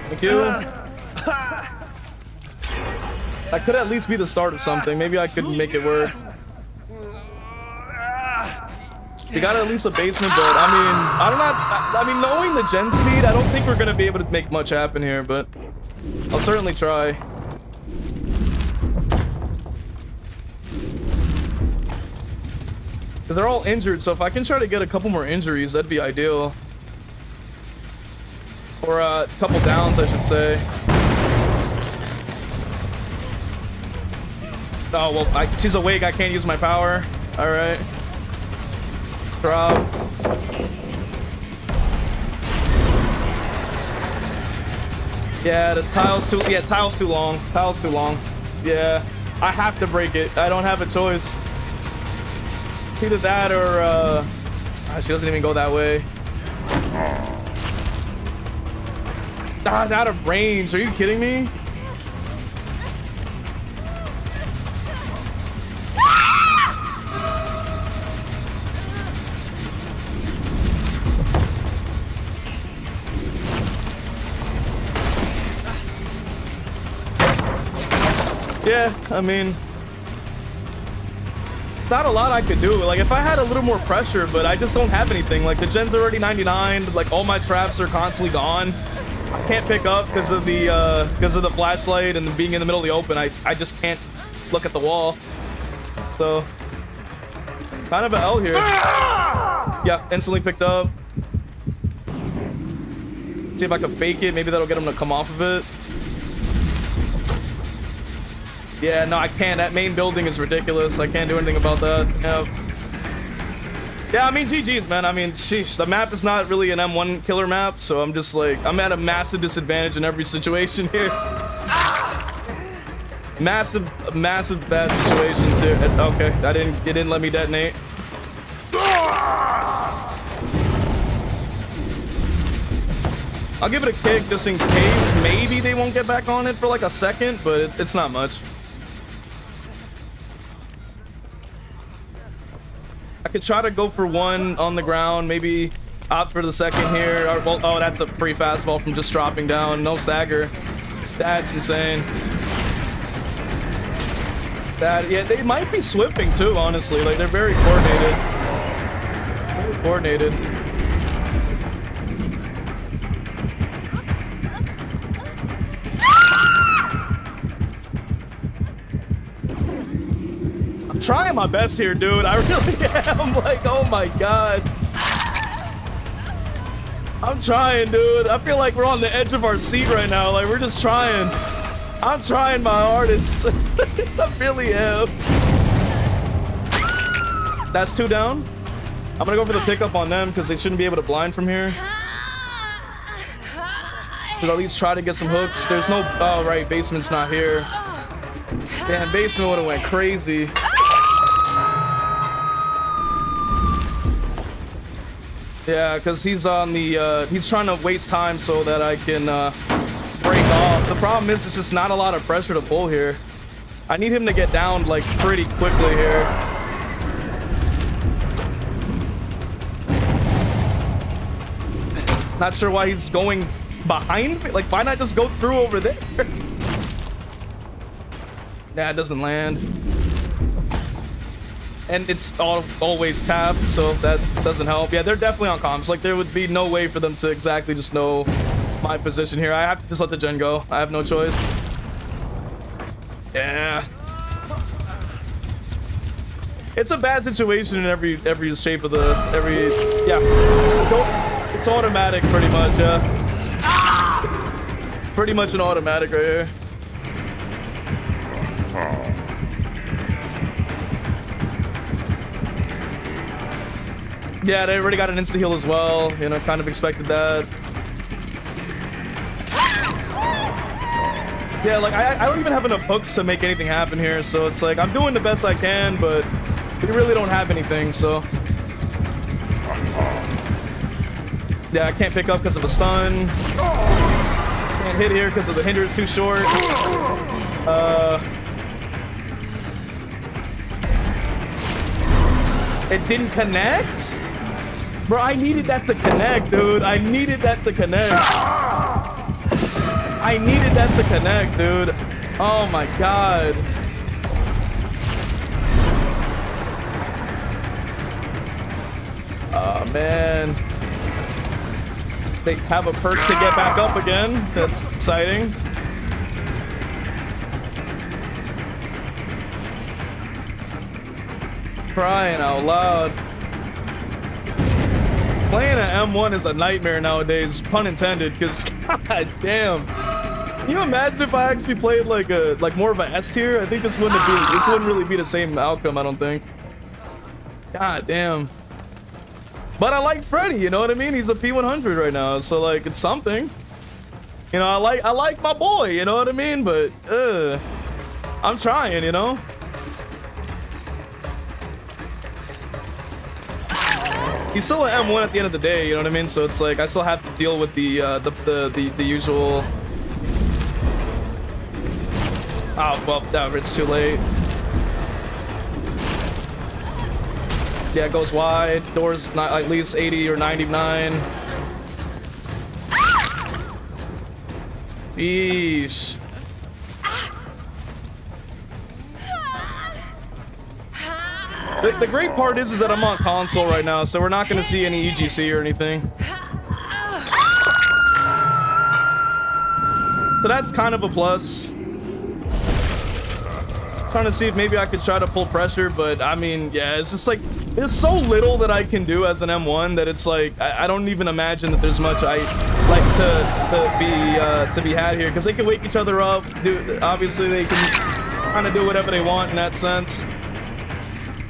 Thank you. That could at least be the start of something. Maybe I could make it work. You got at least a basement, but I mean, knowing the gen speed, I don't think we're gonna be able to make much happen here, but I'll certainly try. Because they're all injured, so if I can try to get a couple more injuries, that'd be ideal. Or a couple downs, I should say. Oh, well, she's awake. I can't use my power. All right. Drop. Yeah, the tile's too... Yeah, tile's too long. Tile's too long. Yeah, I have to break it. I don't have a choice. Either that or she doesn't even go that way. Ah, out of range. Are you kidding me? Yeah, I mean, not a lot I could do. Like, if I had a little more pressure, but I just don't have anything. Like, the gen's already 99. Like, all my traps are constantly gone. I can't pick up because of the flashlight and being in the middle of the open. I just can't look at the wall. So, kind of an L here. Yeah, instantly picked up. See if I can fake it. Maybe that'll get him to come off of it. Yeah, no, I can't. That main building is ridiculous. I can't do anything about that. Yeah, I mean, GG's, man. I mean, sheesh, the map is not really an M1 killer map, so I'm just like, I'm at a massive disadvantage in every situation here. Massive bad situations here. Okay, it didn't let me detonate. I'll give it a kick just in case. Maybe they won't get back on it for like a second, but it's not much. I could try to go for one on the ground, maybe Opt for the second here. Oh, that's a free fastball from just dropping down. No stagger. That's insane. Yeah, they might be swipping too, honestly. Like, they're very coordinated. Very coordinated. I'm trying my best here, dude. I really am. Like, oh my god. I'm trying, dude. I feel like we're on the edge of our seat right now. Like, we're just trying. I'm trying my hardest. I really am. That's 2 down. I'm gonna go for the pickup on them because they shouldn't be able to blind from here. But at least try to get some hooks. There's no... Oh, right. Basement's not here. Damn, basement would have went crazy. Yeah, because he's on the... he's trying to waste time so that I can break off. The problem is it's just not a lot of pressure to pull here. I need him to get down, like, pretty quickly here. Not sure why he's going behind me. Like, why not just go through over there? Yeah, it doesn't land. And it's always tapped, so that doesn't help. Yeah, they're definitely on comms. Like, there would be no way for them to exactly just know my position here. I have to just let the gen go. I have no choice. Yeah. It's a bad situation in every shape of the... Yeah. It's automatic, pretty much, yeah. Pretty much an automatic right here. Yeah, they already got an insta-heal as well. You know, kind of expected that. Yeah, like, I don't even have enough hooks to make anything happen here, so it's like, I'm doing the best I can, but we really don't have anything, so... Yeah, I can't pick up because of a stun. Can't hit here because of the hinder is too short. It didn't connect? Bro, I needed that to connect, dude. I needed that to connect. I needed that to connect, dude. Oh my god. Oh, man. They have a perk to get back up again. That's exciting. Crying out loud. Playing an M1 is a nightmare nowadays, pun intended, because god damn. Can you imagine if I actually played like more of a S tier? I think this wouldn't really be the same outcome, I don't think. God damn. But I like Freddy, you know what I mean? He's a P100 right now, so like it's something. You know, I like my boy, you know what I mean? But I'm trying, you know? He's still an M1 at the end of the day, you know what I mean? So it's like I still have to deal with the usual. Oh well, no, it's too late. Yeah, it goes wide. Doors not at least 80 or 99. Yeesh. The great part is that I'm on console right now, so we're not going to see any EGC or anything. So that's kind of a plus. Trying to see if maybe I could try to pull pressure, but I mean, yeah, it's just like there's so little that I can do as an M1 that it's like I don't even imagine that there's much I like to be had here, because they can wake each other up. Obviously they can kind of do whatever they want in that sense.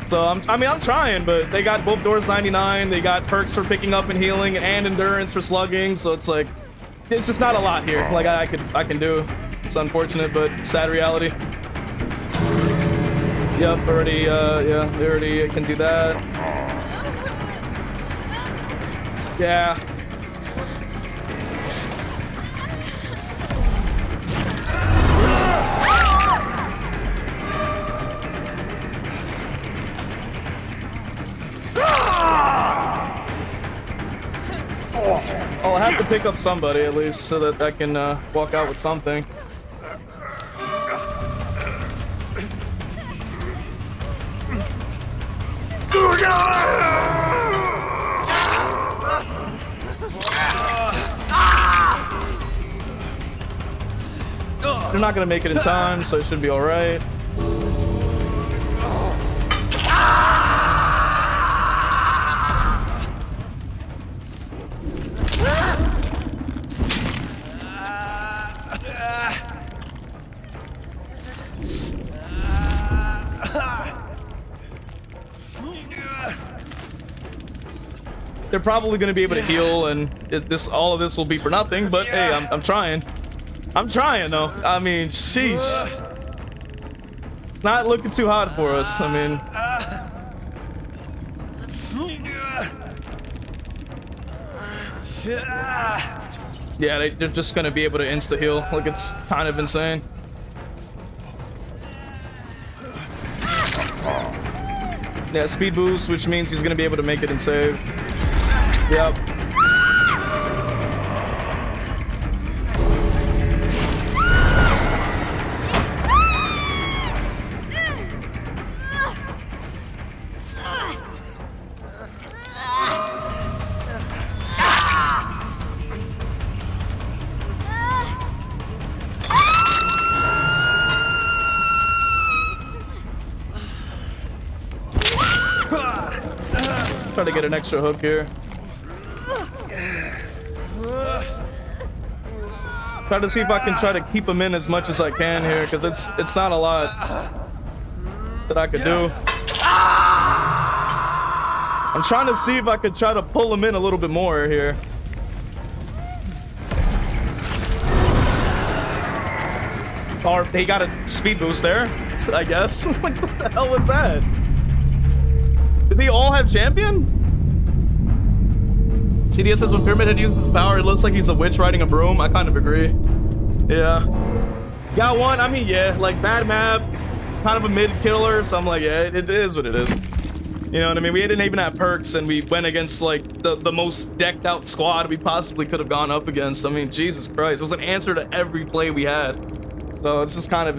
So I'm trying, but they got both doors 99. They got perks for picking up and healing and endurance for slugging. So it's like it's just not a lot here. Like I can do. It's unfortunate, but sad reality. Yep, already. Yeah, they already can do that. Yeah. I'll have to pick up somebody at least so that I can walk out with something. They're not gonna make it in time, so it should be all right. They're probably going to be able to heal, and all of this will be for nothing. But hey, I'm trying. I'm trying though. I mean, sheesh. It's not looking too hot for us. I mean, yeah, they're just going to be able to insta heal. Like, it's kind of insane. Yeah, speed boost, which means he's going to be able to make it and save. Yep. Try to get an extra hook here. Try to see if I can try to keep him in as much as I can here, because it's not a lot that I could do. I'm trying to see if I could try to pull him in a little bit more here. Or he got a speed boost there, I guess. Like, what the hell was that? Did they all have champion? TDS says when Pyramid Head uses his power, it looks like he's a witch riding a broom. I kind of agree. Yeah. Got one. I mean, yeah, like bad map, kind of a mid killer. So I'm like, yeah, it is what it is. You know what I mean? We didn't even have perks, and we went against like the most decked out squad we possibly could have gone up against. I mean, Jesus Christ, it was an answer to every play we had. So it's just kind of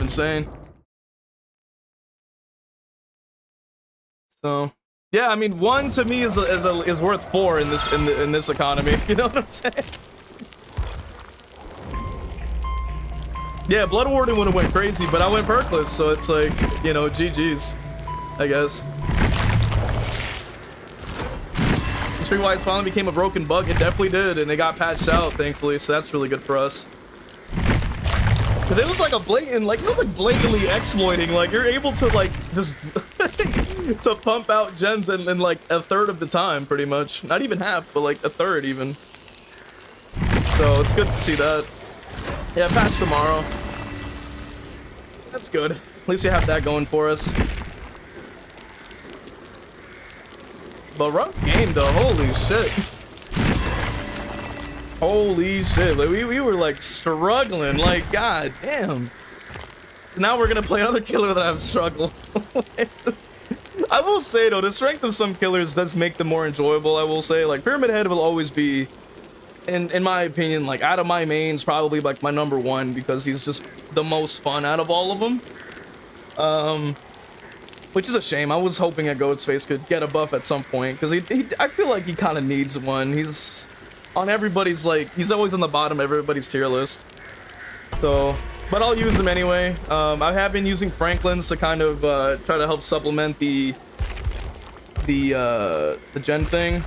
insane. So. Yeah, I mean, 1 to me is worth 4 in this economy. You know what I'm saying? Yeah, Blood Warden would have went crazy, but I went perkless, so it's like, you know, GG's, I guess. STREETWISE finally became a broken bug. It definitely did, and it got patched out, thankfully, so that's really good for us. Because it was like a blatant, like, it was like blatantly exploiting. Like, you're able to, like, just to pump out gens in like a third of the time, pretty much. Not even half, but like a third even. So it's good to see that. Yeah, patch tomorrow. That's good. At least we have that going for us. But rough game though, holy shit. Holy shit, like we were like struggling, like god damn. Now we're gonna play another killer that I've struggled. I will say though, the strength of some killers does make them more enjoyable. I will say, like Pyramid Head will always be, in my opinion, like out of my mains, probably like my #1 because he's just the most fun out of all of them. Which is a shame. I was hoping that Ghostface could get a buff at some point because I feel like he kind of needs one. He's on everybody's like he's always on the bottom of everybody's tier list. So. But I'll use them anyway. I have been using Franklin's to kind of try to help supplement the gen thing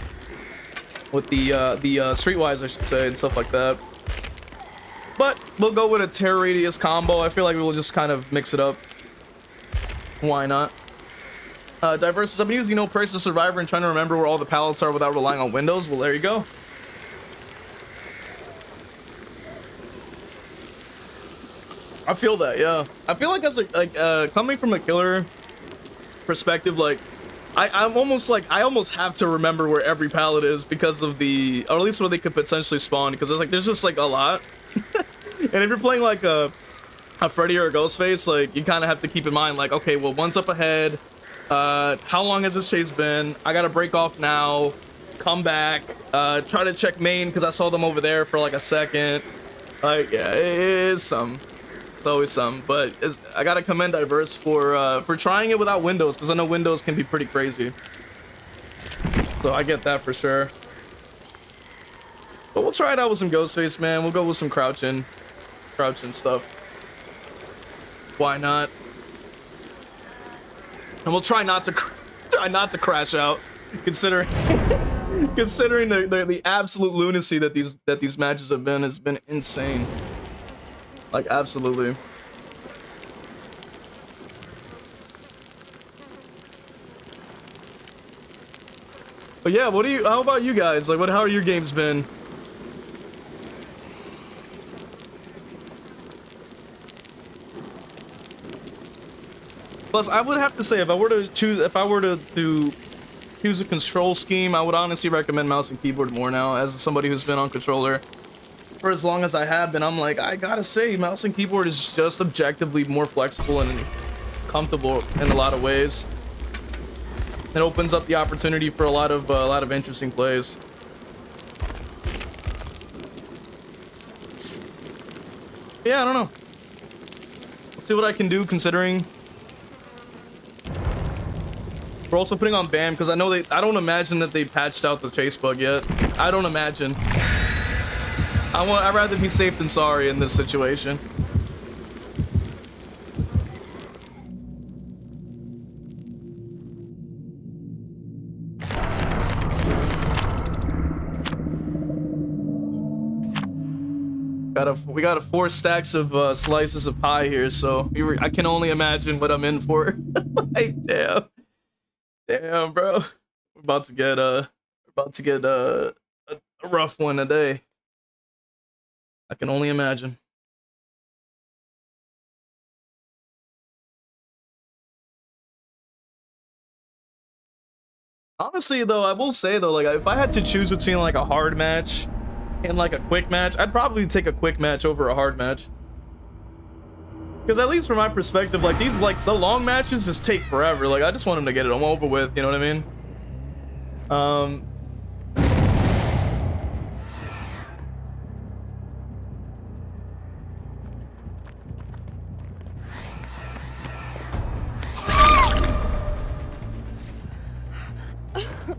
with the Streetwise, I should say, and stuff like that. But we'll go with a Terror Radius combo. I feel like we'll just kind of mix it up. Why not? Diversus, I've been using No Price to Survivor and trying to remember where all the pallets are without relying on windows. Well, there you go. I feel that, yeah. I feel like as coming from a killer perspective, like I'm almost like I almost have to remember where every pallet is because of the, or at least where they could potentially spawn, because it's like there's just like a lot. And if you're playing like a Freddy or a Ghostface, like you kind of have to keep in mind like, okay, well, one's up ahead. How long has this chase been? I gotta break off now. come back, try to check main because I saw them over there for like a second. Like, yeah, it is some. It's always some. But I gotta commend Diverse for trying it without windows, because I know windows can be pretty crazy. So I get that for sure. But we'll try it out with some Ghostface, man. We'll go with some crouching stuff. Why not? And we'll try not to crash out, considering the absolute lunacy that these matches have been has been insane. Like, absolutely. But yeah, how about you guys? Like, how are your games been? Plus, I would have to say, if I were to choose a control scheme, I would honestly recommend mouse and keyboard more now. As somebody who's been on controller for as long as I have been, I'm like, I gotta say, mouse and keyboard is just objectively more flexible and comfortable in a lot of ways. It opens up the opportunity for a lot of interesting plays. Yeah, I don't know. Let's see what I can do, considering we're also putting on BAM, because I don't imagine that they patched out the chase bug yet. I don't imagine. I'd rather be safe than sorry in this situation. We got 4 stacks of slices of pie here, so I can only imagine what I'm in for. Like, damn, bro. We're about to get a rough one today. I can only imagine. Honestly, though, I will say though, like, if I had to choose between like a hard match and like a quick match, I'd probably take a quick match over a hard match. Because at least from my perspective, like, these, like, the long matches just take forever. Like, I just want them to get it over with, you know what I mean?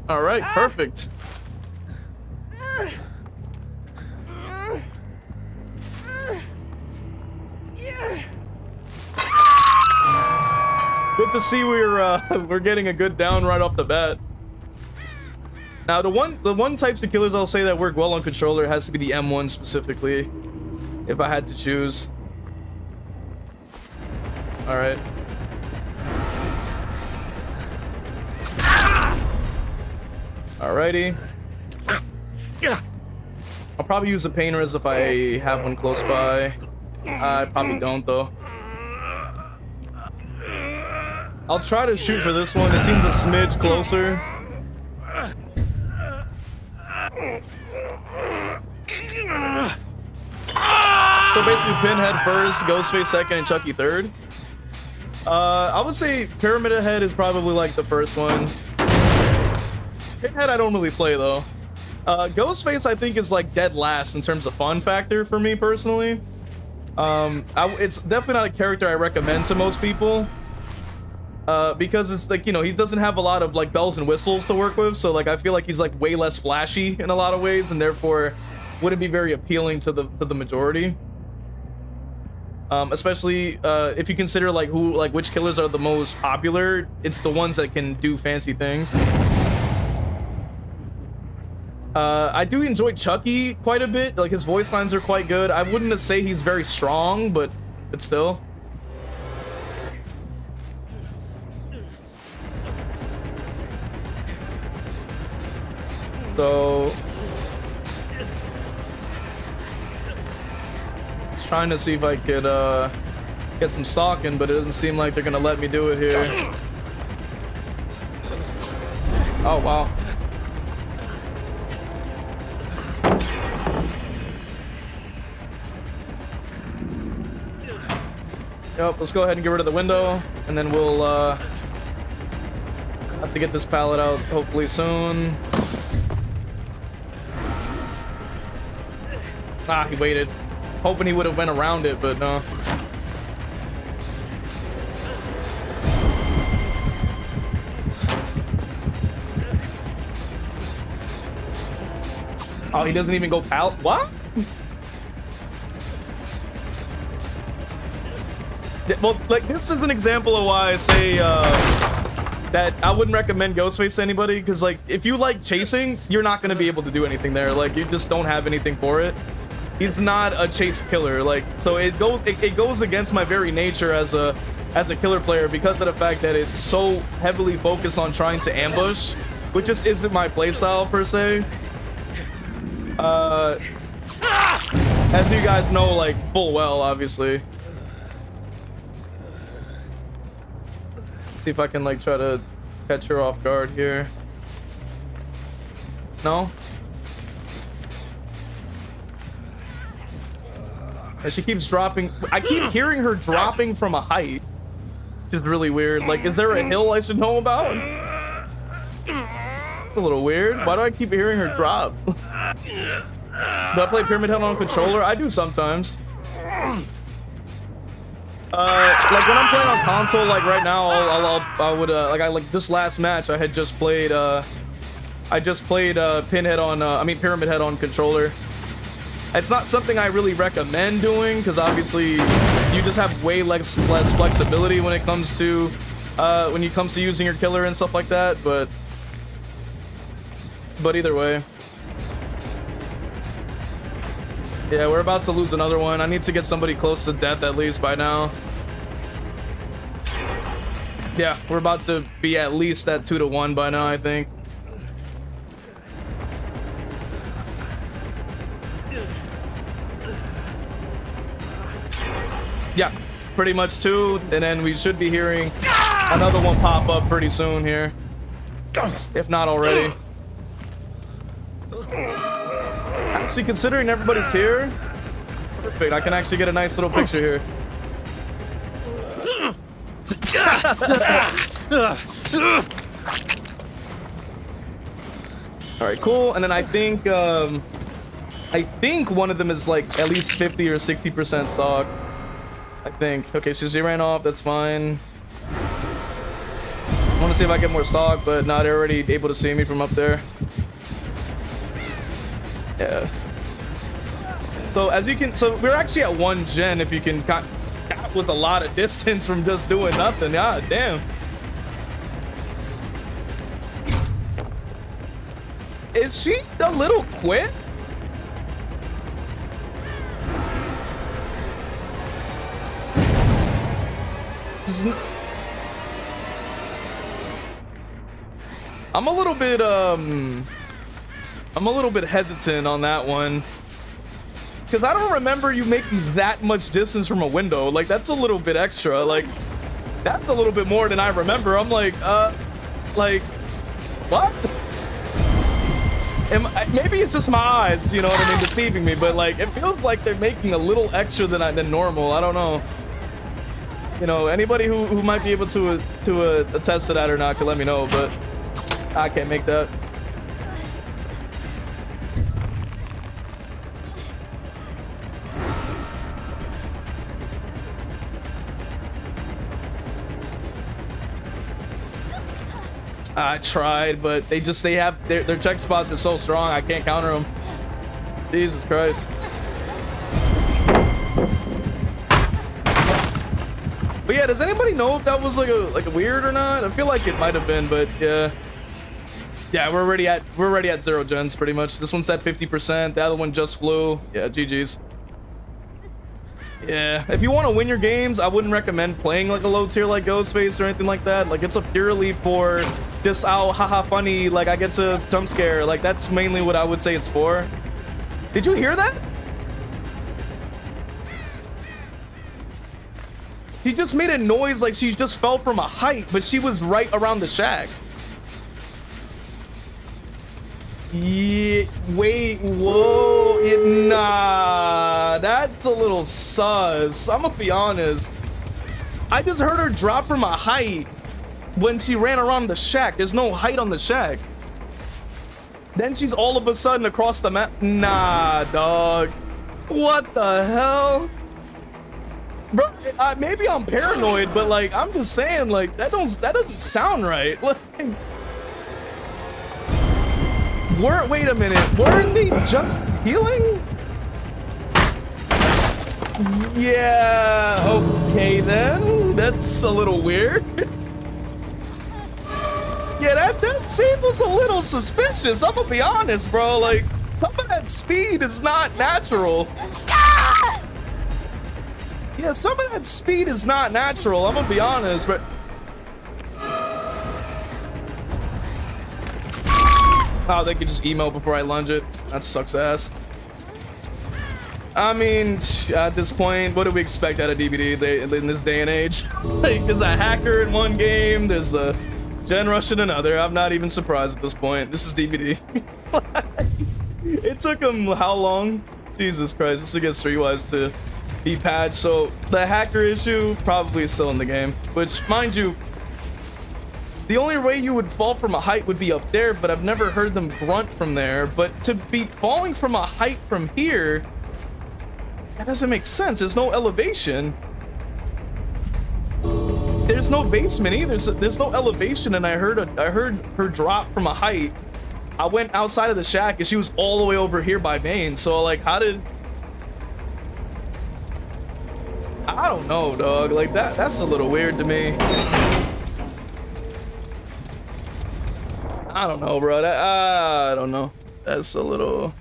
All right, perfect. Good to see we're getting a good down right off the bat. Now the one types of killers I'll say that work well on controller has to be the M1 specifically, if I had to choose. All right. Alrighty. I'll probably use a pain res if I have one close by. I probably don't though. I'll try to shoot for this one. It seems a smidge closer. So basically Pinhead first, Ghostface second, and Chucky third. I would say Pyramid Head is probably like the first one. Pinhead I don't really play though. Ghostface I think is like dead last in terms of fun factor for me personally. It's definitely not a character I recommend to most people. Because it's like, you know, he doesn't have a lot of like bells and whistles to work with, so like I feel like he's like way less flashy in a lot of ways, and therefore wouldn't be very appealing to the majority. Especially if you consider like which killers are the most popular, it's the ones that can do fancy things. I do enjoy Chucky quite a bit. Like, his voice lines are quite good. I wouldn't say he's very strong, but still. So just trying to see if I could get some stalking, but it doesn't seem like they're gonna let me do it here. Oh wow. Yep, let's go ahead and get rid of the window, and then we'll have to get this pallet out hopefully soon. Ah, he waited. Hoping he would have went around it, but no. Oh, he doesn't even go pal. What? Well, like, this is an example of why I say that I wouldn't recommend Ghostface to anybody, because, like, if you like chasing, you're not going to be able to do anything there. Like, you just don't have anything for it. He's not a chase killer. Like, so it goes against my very nature as a killer player, because of the fact that it's so heavily focused on trying to ambush, which just isn't my playstyle per se. As you guys know, like, full well, obviously. See if I can, like, try to catch her off guard here. No? And she keeps dropping. I keep hearing her dropping from a height, which is really weird. Like, is there a hill I should know about? It's a little weird. Why do I keep hearing her drop? Do I play Pyramid Head on controller? I do sometimes. Like when I'm playing on console, like right now, I would like this last match I had just played. Pinhead on, Pyramid Head on controller. It's not something I really recommend doing, because obviously you just have way less flexibility when it comes to using your killer and stuff like that. But either way. Yeah, we're about to lose another one. I need to get somebody close to death at least by now. Yeah, we're about to be at least at 2-1 by now, I think. Yeah, pretty much 2, and then we should be hearing another one pop up pretty soon here, if not already. Actually, considering everybody's here, perfect. I can actually get a nice little picture here. All right, cool. And then I think one of them is like at least 50 or 60% stock. I think. Okay, so she ran off. That's fine. I want to see if I get more stock, but not already able to see me from up there. Yeah. So as you can, so we're actually at 1 gen. If you can, that was a lot of distance from just doing nothing. God damn. Is she a little quick? I'm a little bit hesitant on that one, because I don't remember you making that much distance from a window. Like, that's a little bit extra. Like, that's a little bit more than I remember. I'm like what? Maybe it's just my eyes, you know what I mean, deceiving me, but like it feels like they're making a little extra than normal. I don't know. You know, anybody who might be able to attest to that or not can let me know, but I can't make that. I tried, but they have their check spots are so strong I can't counter them. Jesus Christ. But yeah, does anybody know if that was like a weird or not? I feel like it might have been, but yeah. Yeah, we're already at 0 gens pretty much. This one's at 50%. The other one just flew. Yeah, GG's. Yeah, if you want to win your games, I wouldn't recommend playing like a low tier like Ghostface or anything like that. Like, it's a purely for just haha funny, like I get to jump scare. Like, that's mainly what I would say it's for. Did you hear that? She just made a noise like she just fell from a height, but she was right around the shack. Yeah, wait, whoa, nah, that's a little sus. I'm gonna be honest. I just heard her drop from a height when she ran around the shack. There's no height on the shack. Then she's all of a sudden across the map. Nah, dog. What the hell? Bro, maybe I'm paranoid, but like I'm just saying, like that doesn't sound right. Like, wait a minute, weren't they just healing? Yeah, okay then. That's a little weird. Yeah, that seems a little suspicious. I'm gonna be honest, bro. Like, some of that speed is not natural. Yeah, some of that speed is not natural. I'm gonna be honest, but oh, they could just emo before I lunge it. That sucks ass. I mean, at this point, what do we expect out of DBD in this day and age? Like, there's a hacker in one game, there's a Gen Rush in another. I'm not even surprised at this point. This is DBD. It took him how long? Jesus Christ, just to get Streetwise to be patched. So the hacker issue probably still in the game, which, mind you, the only way you would fall from a height would be up there, but I've never heard them grunt from there. But to be falling from a height from here, that doesn't make sense. There's no elevation. There's no basement either. There's no elevation, and I heard her drop from a height. I went outside of the shack, and she was all the way over here by main. So like, how did? I don't know, dog. Like that's a little weird to me. I don't know, bro. I don't know. That's a little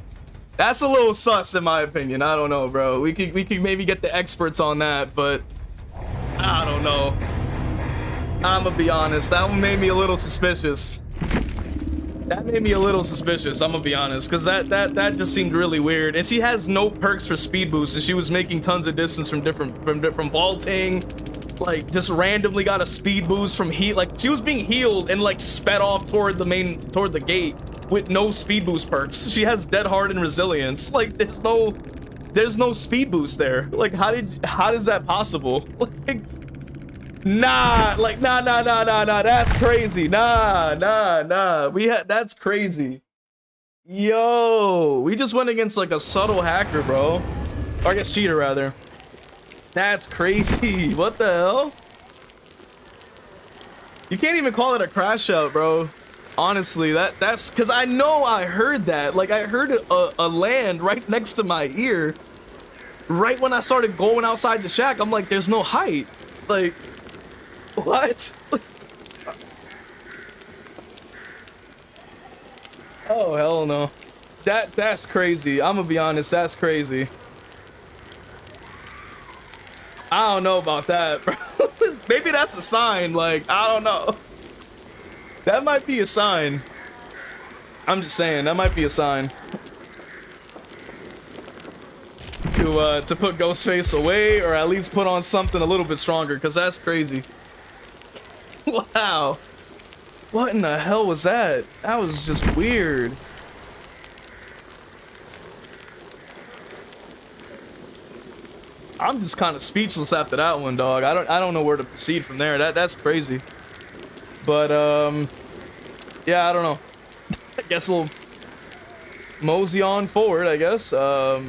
sus in my opinion. I don't know, bro. We could maybe get the experts on that, but I don't know. I'm gonna be honest. That one made me a little suspicious. That made me a little suspicious. I'm gonna be honest, because that just seemed really weird. And she has no perks for speed boost, and she was making tons of distance from vaulting. Like, just randomly got a speed boost from heat. Like, she was being healed and like sped off toward the gate with no speed boost perks. She has dead hard and resilience. Like, there's no speed boost there. Like, how is that possible? Like, nah, that's crazy. Nah. That's crazy. Yo, we just went against like a subtle hacker, bro. Or I guess cheater rather. That's crazy. What the hell? You can't even call it a crash out, bro. Honestly, that's because I know I heard that. Like, I heard a land right next to my ear. Right when I started going outside the shack, I'm like, there's no height. Like, what? Oh, hell no. That's crazy. I'm gonna be honest, that's crazy. I don't know about that, bro. Maybe that's a sign. Like, I don't know. That might be a sign. I'm just saying, that might be a sign. To put Ghostface away, or at least put on something a little bit stronger, because that's crazy. Wow. What in the hell was that? That was just weird. I'm just kind of speechless after that one, dog. I don't know where to proceed from there. That's crazy. But yeah, I don't know. I guess we'll mosey on forward, I guess. Not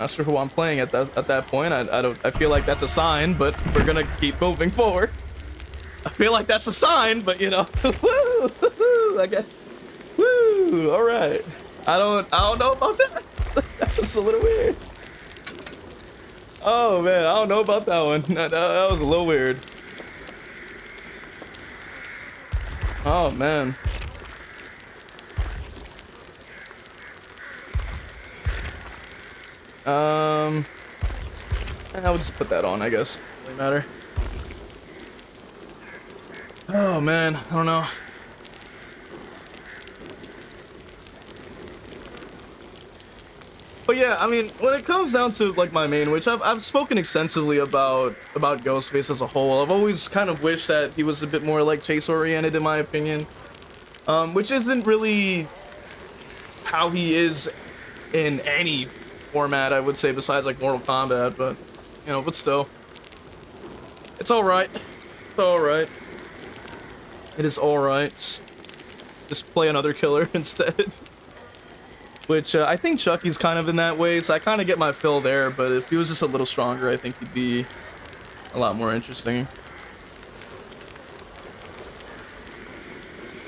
sure who I'm playing at that point. I feel like that's a sign, but we're gonna keep moving forward. I feel like that's a sign, but you know, woo, I guess, woo. All right. I don't know about that. That's a little weird. Oh man, I don't know about that one. That was a little weird. Oh man. I'll just put that on, I guess. Doesn't matter. Oh man, I don't know. But yeah, I mean, when it comes down to like my main, which I've spoken extensively about Ghostface as a whole, I've always kind of wished that he was a bit more like chase oriented in my opinion, which isn't really how he is in any format, I would say, besides like Mortal Kombat. But you know, but still, it's all right. It's all right. It is all right. Just play another killer instead. which I think Chucky's kind of in that way, so I kind of get my fill there, but if he was just a little stronger, I think he'd be a lot more interesting.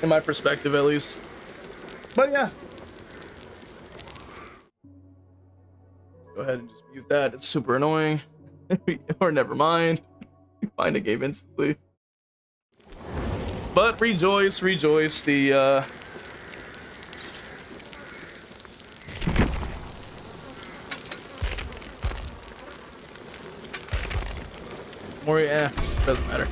In my perspective, at least. But yeah. Go ahead and just mute that. It's super annoying. Or never mind. Find a game instantly. But rejoice, rejoice. The more, yeah, doesn't matter.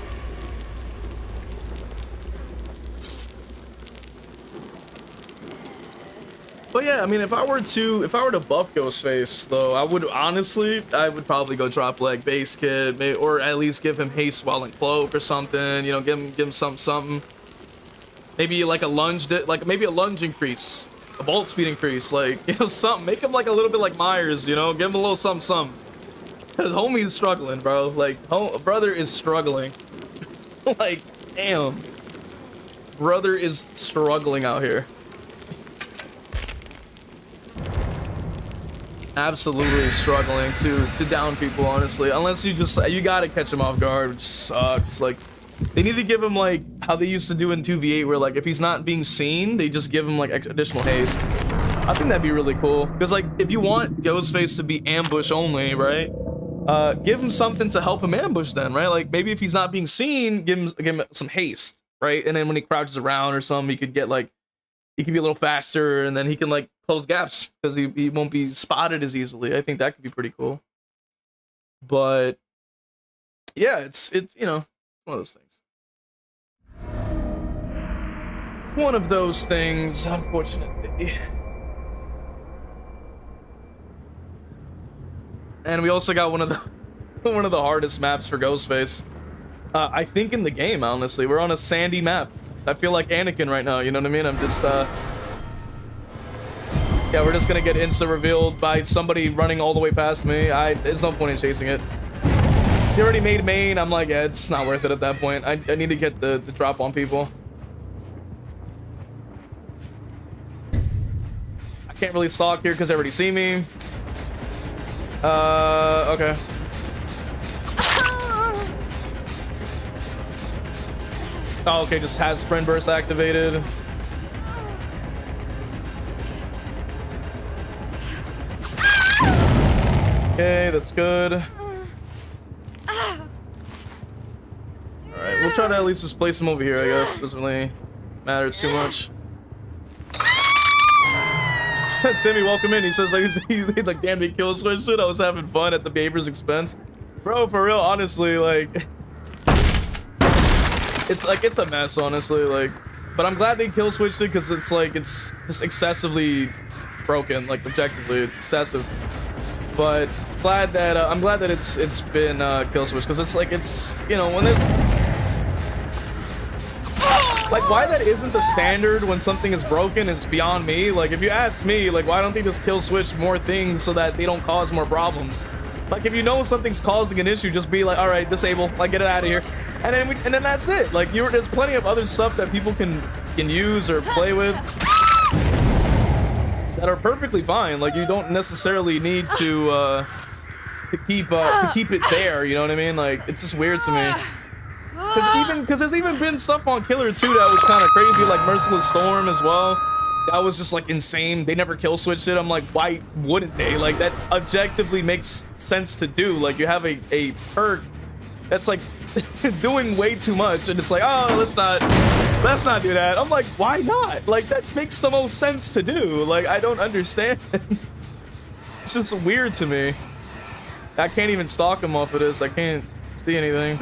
But yeah, I mean, if I were to buff Ghostface, though, I would probably go drop leg base kit, maybe, or at least give him haste while in cloak or something. You know, give him something. Maybe like a lunge, maybe a lunge increase, a bolt speed increase, like, you know, something. Make him like a little bit like Myers, you know, give him a little something. Cause homie's struggling, bro. Like, brother is struggling. Like, damn, brother is struggling out here. Absolutely struggling to down people, honestly, unless you gotta catch him off guard, which sucks. Like, they need to give him like how they used to do in 2v8, where like if he's not being seen, they just give him like additional haste. I think that'd be really cool, because like if you want Ghostface to be ambush only, right, give him something to help him ambush then, right? Like maybe if he's not being seen, give him some haste, right? And then when he crouches around or something, he could get like, he can be a little faster, and then he can like close gaps because he won't be spotted as easily. I think that could be pretty cool. But yeah, it's you know, one of those things. One of those things, unfortunately. And we also got one of the hardest maps for Ghostface, I think, in the game. Honestly, we're on a sandy map. I feel like Anakin right now, you know what I mean? I'm just, yeah, we're just gonna get insta-revealed by somebody running all the way past me. There's no point in chasing it. He already made main. I'm like, yeah, it's not worth it at that point. I need to get the drop on people. I can't really stalk here because they already see me. Okay. Oh, okay, just has sprint burst activated. Okay, that's good. Alright, we'll try to at least just place him over here, I guess. Doesn't really matter too much. Timmy, welcome in. He says like, like, damn, they kill switch shit. I was having fun at the Baber's expense. Bro, for real, honestly, like, it's like, it's a mess, honestly, like, but I'm glad they kill switched it, because it's like, it's just excessively broken, like, objectively, it's excessive. But it's glad that I'm glad that it's been kill switched, because it's like, it's, you know, when there's like, why that isn't the standard when something is broken is beyond me. Like, if you ask me, like, why don't they just kill switch more things so that they don't cause more problems? Like, if you know something's causing an issue, just be like, all right, disable, like, get it out of here, and then that's it. Like, there's plenty of other stuff that people can use or play with that are perfectly fine. Like, you don't necessarily need to keep it there. You know what I mean? Like, it's just weird to me. Because there's even been stuff on Killer 2 that was kind of crazy, like Merciless Storm as well. That was just like insane. They never kill switched it. I'm like, why wouldn't they? Like, that objectively makes sense to do. Like, you have a perk that's like doing way too much, and it's like, oh, let's not do that. I'm like, why not? Like, that makes the most sense to do. Like, I don't understand. It's just weird to me. I can't even stalk him off of this. I can't see anything.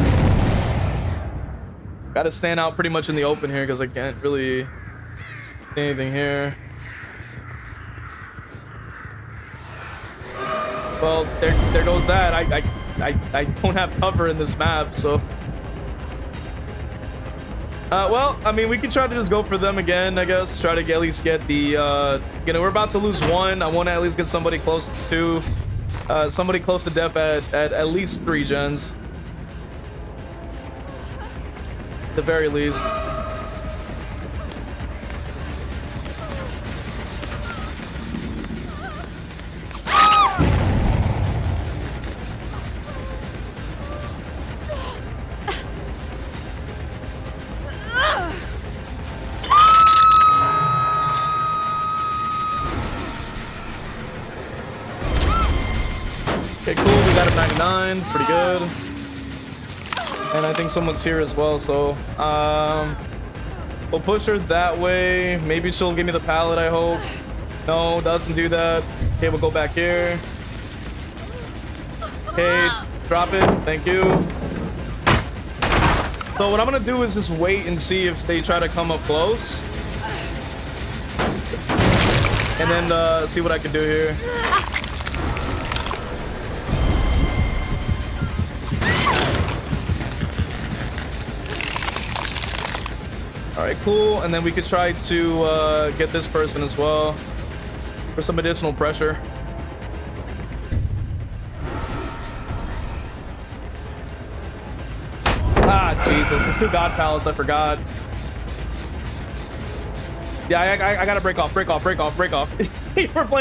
Gotta stand out pretty much in the open here because I can't really see anything here. Well, there goes that. I don't have cover in this map, so. Well, I mean, we can try to just go for them again, I guess. Try to at least get the, you know, we're about to lose one. I want to at least get somebody close to 2. Somebody close to death at least 3 gens. The very least. Okay, cool. We got a 99. Pretty good. And I think someone's here as well. So, we'll push her that way. Maybe she'll give me the pallet, I hope. No, doesn't do that. Okay, we'll go back here. Okay, drop it. Thank you. So what I'm gonna do is just wait and see if they try to come up close. And then see what I can do here. All right, cool. And then we could try to get this person as well for some additional pressure. Ah, Jesus. It's 2 god pallets. I forgot. Yeah, I gotta break off. We're playing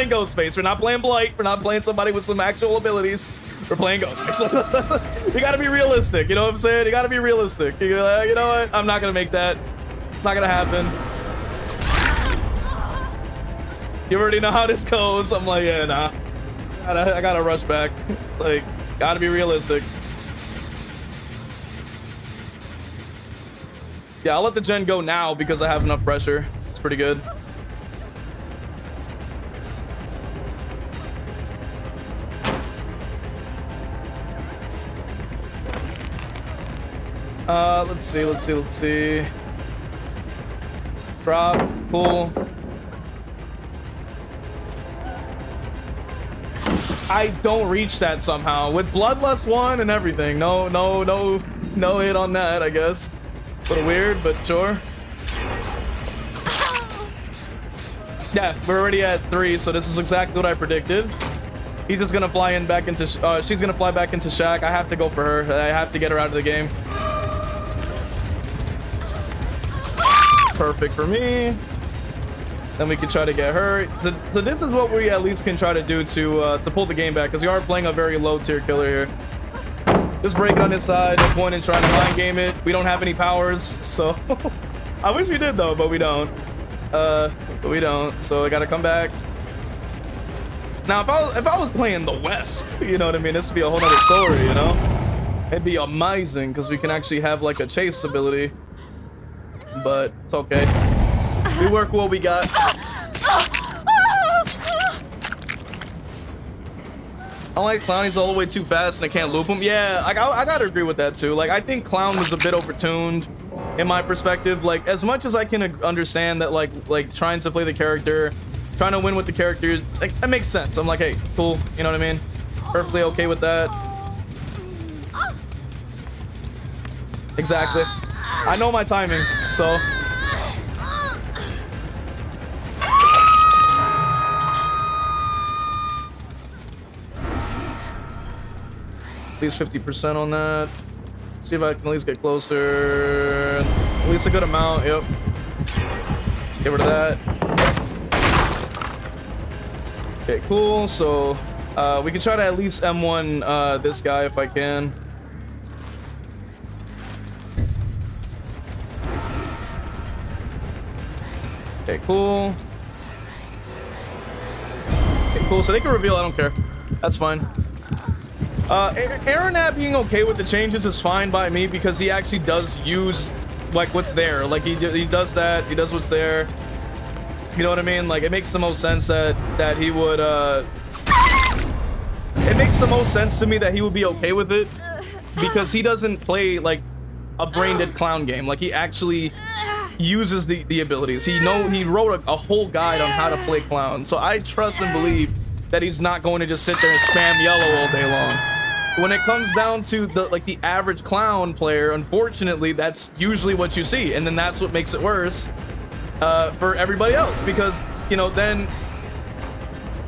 Ghostface. We're not playing Blight. We're not playing somebody with some actual abilities. We're playing Ghostface. You gotta be realistic. You know what I'm saying? You gotta be realistic. You know what? I'm not gonna make that. It's not gonna happen. You already know how this goes. I'm like, yeah, nah. I gotta rush back. Like, gotta be realistic. Yeah, I'll let the gen go now because I have enough pressure. It's pretty good. Let's see. Drop, cool. I don't reach that somehow with Bloodlust 1 and everything. No hit on that, I guess. A little weird, but sure. Yeah, we're already at 3, so this is exactly what I predicted. He's just gonna fly in back into, she's gonna fly back into Shack. I have to go for her. I have to get her out of the game. Perfect for me. Then we can try to get her. So this is what we at least can try to do to pull the game back, because we are playing a very low tier killer here. Just break it on this side, no point in trying to mind game it. We don't have any powers, so I wish we did though, but we don't. So I gotta come back. Now if I was playing the West, you know what I mean, this would be a whole nother story, you know? It'd be amazing because we can actually have like a chase ability. But it's okay. We work what we got. I like Clown, he's all the way too fast and I can't loop him. Yeah, I gotta agree with that too. Like, I think Clown was a bit overtuned in my perspective. Like, as much as I can understand that, like trying to play the character, trying to win with the character, like, that makes sense. I'm like, hey, cool, you know what I mean? Perfectly okay with that. Exactly. I know my timing, so. At least 50% on that. See if I can at least get closer. At least a good amount, yep. Get rid of that. Okay, cool. So we can try to at least M1 this guy if I can. Okay, cool. Okay, cool. So they can reveal, I don't care. That's fine. Aeronat being okay with the changes is fine by me because he actually does use like what's there. Like he does that. He does what's there. You know what I mean? Like, it makes the most sense that he would. It makes the most sense to me that he would be okay with it because he doesn't play like a brain dead clown game. Like, he actually uses the abilities. He wrote a whole guide on how to play clown. So I trust and believe that he's not going to just sit there and spam yellow all day long. When it comes down to the average clown player, unfortunately, that's usually what you see, and then that's what makes it worse for everybody else, because, you know, then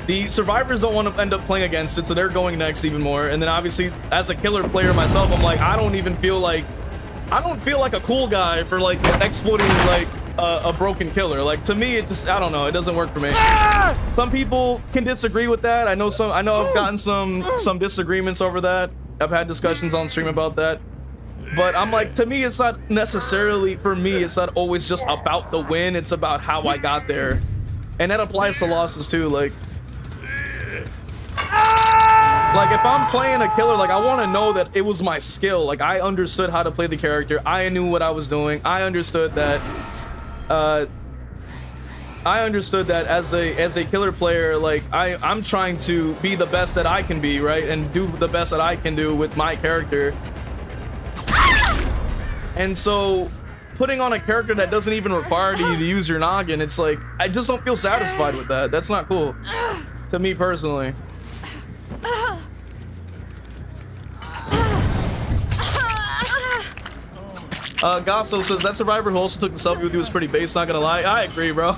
the survivors don't want to end up playing against it, so they're going next even more. And then obviously, as a killer player myself, I'm like, I don't feel like a cool guy for like exploiting like a broken killer. Like, to me, it just, I don't know, it doesn't work for me. Some people can disagree with that. I know I've gotten some disagreements over that. I've had discussions on stream about that. But I'm like, to me, it's not necessarily, for me, it's not always just about the win. It's about how I got there. And that applies to losses too, like. Like, if I'm playing a killer, like, I want to know that it was my skill. Like, I understood how to play the character. I knew what I was doing. I understood that as a killer player, like, I'm trying to be the best that I can be, right? And do the best that I can do with my character. And so putting on a character that doesn't even require you to use your noggin, it's like, I just don't feel satisfied with that. That's not cool to me personally. Gasso says that survivor who also took the selfie with you was pretty base, not gonna lie. I agree, bro.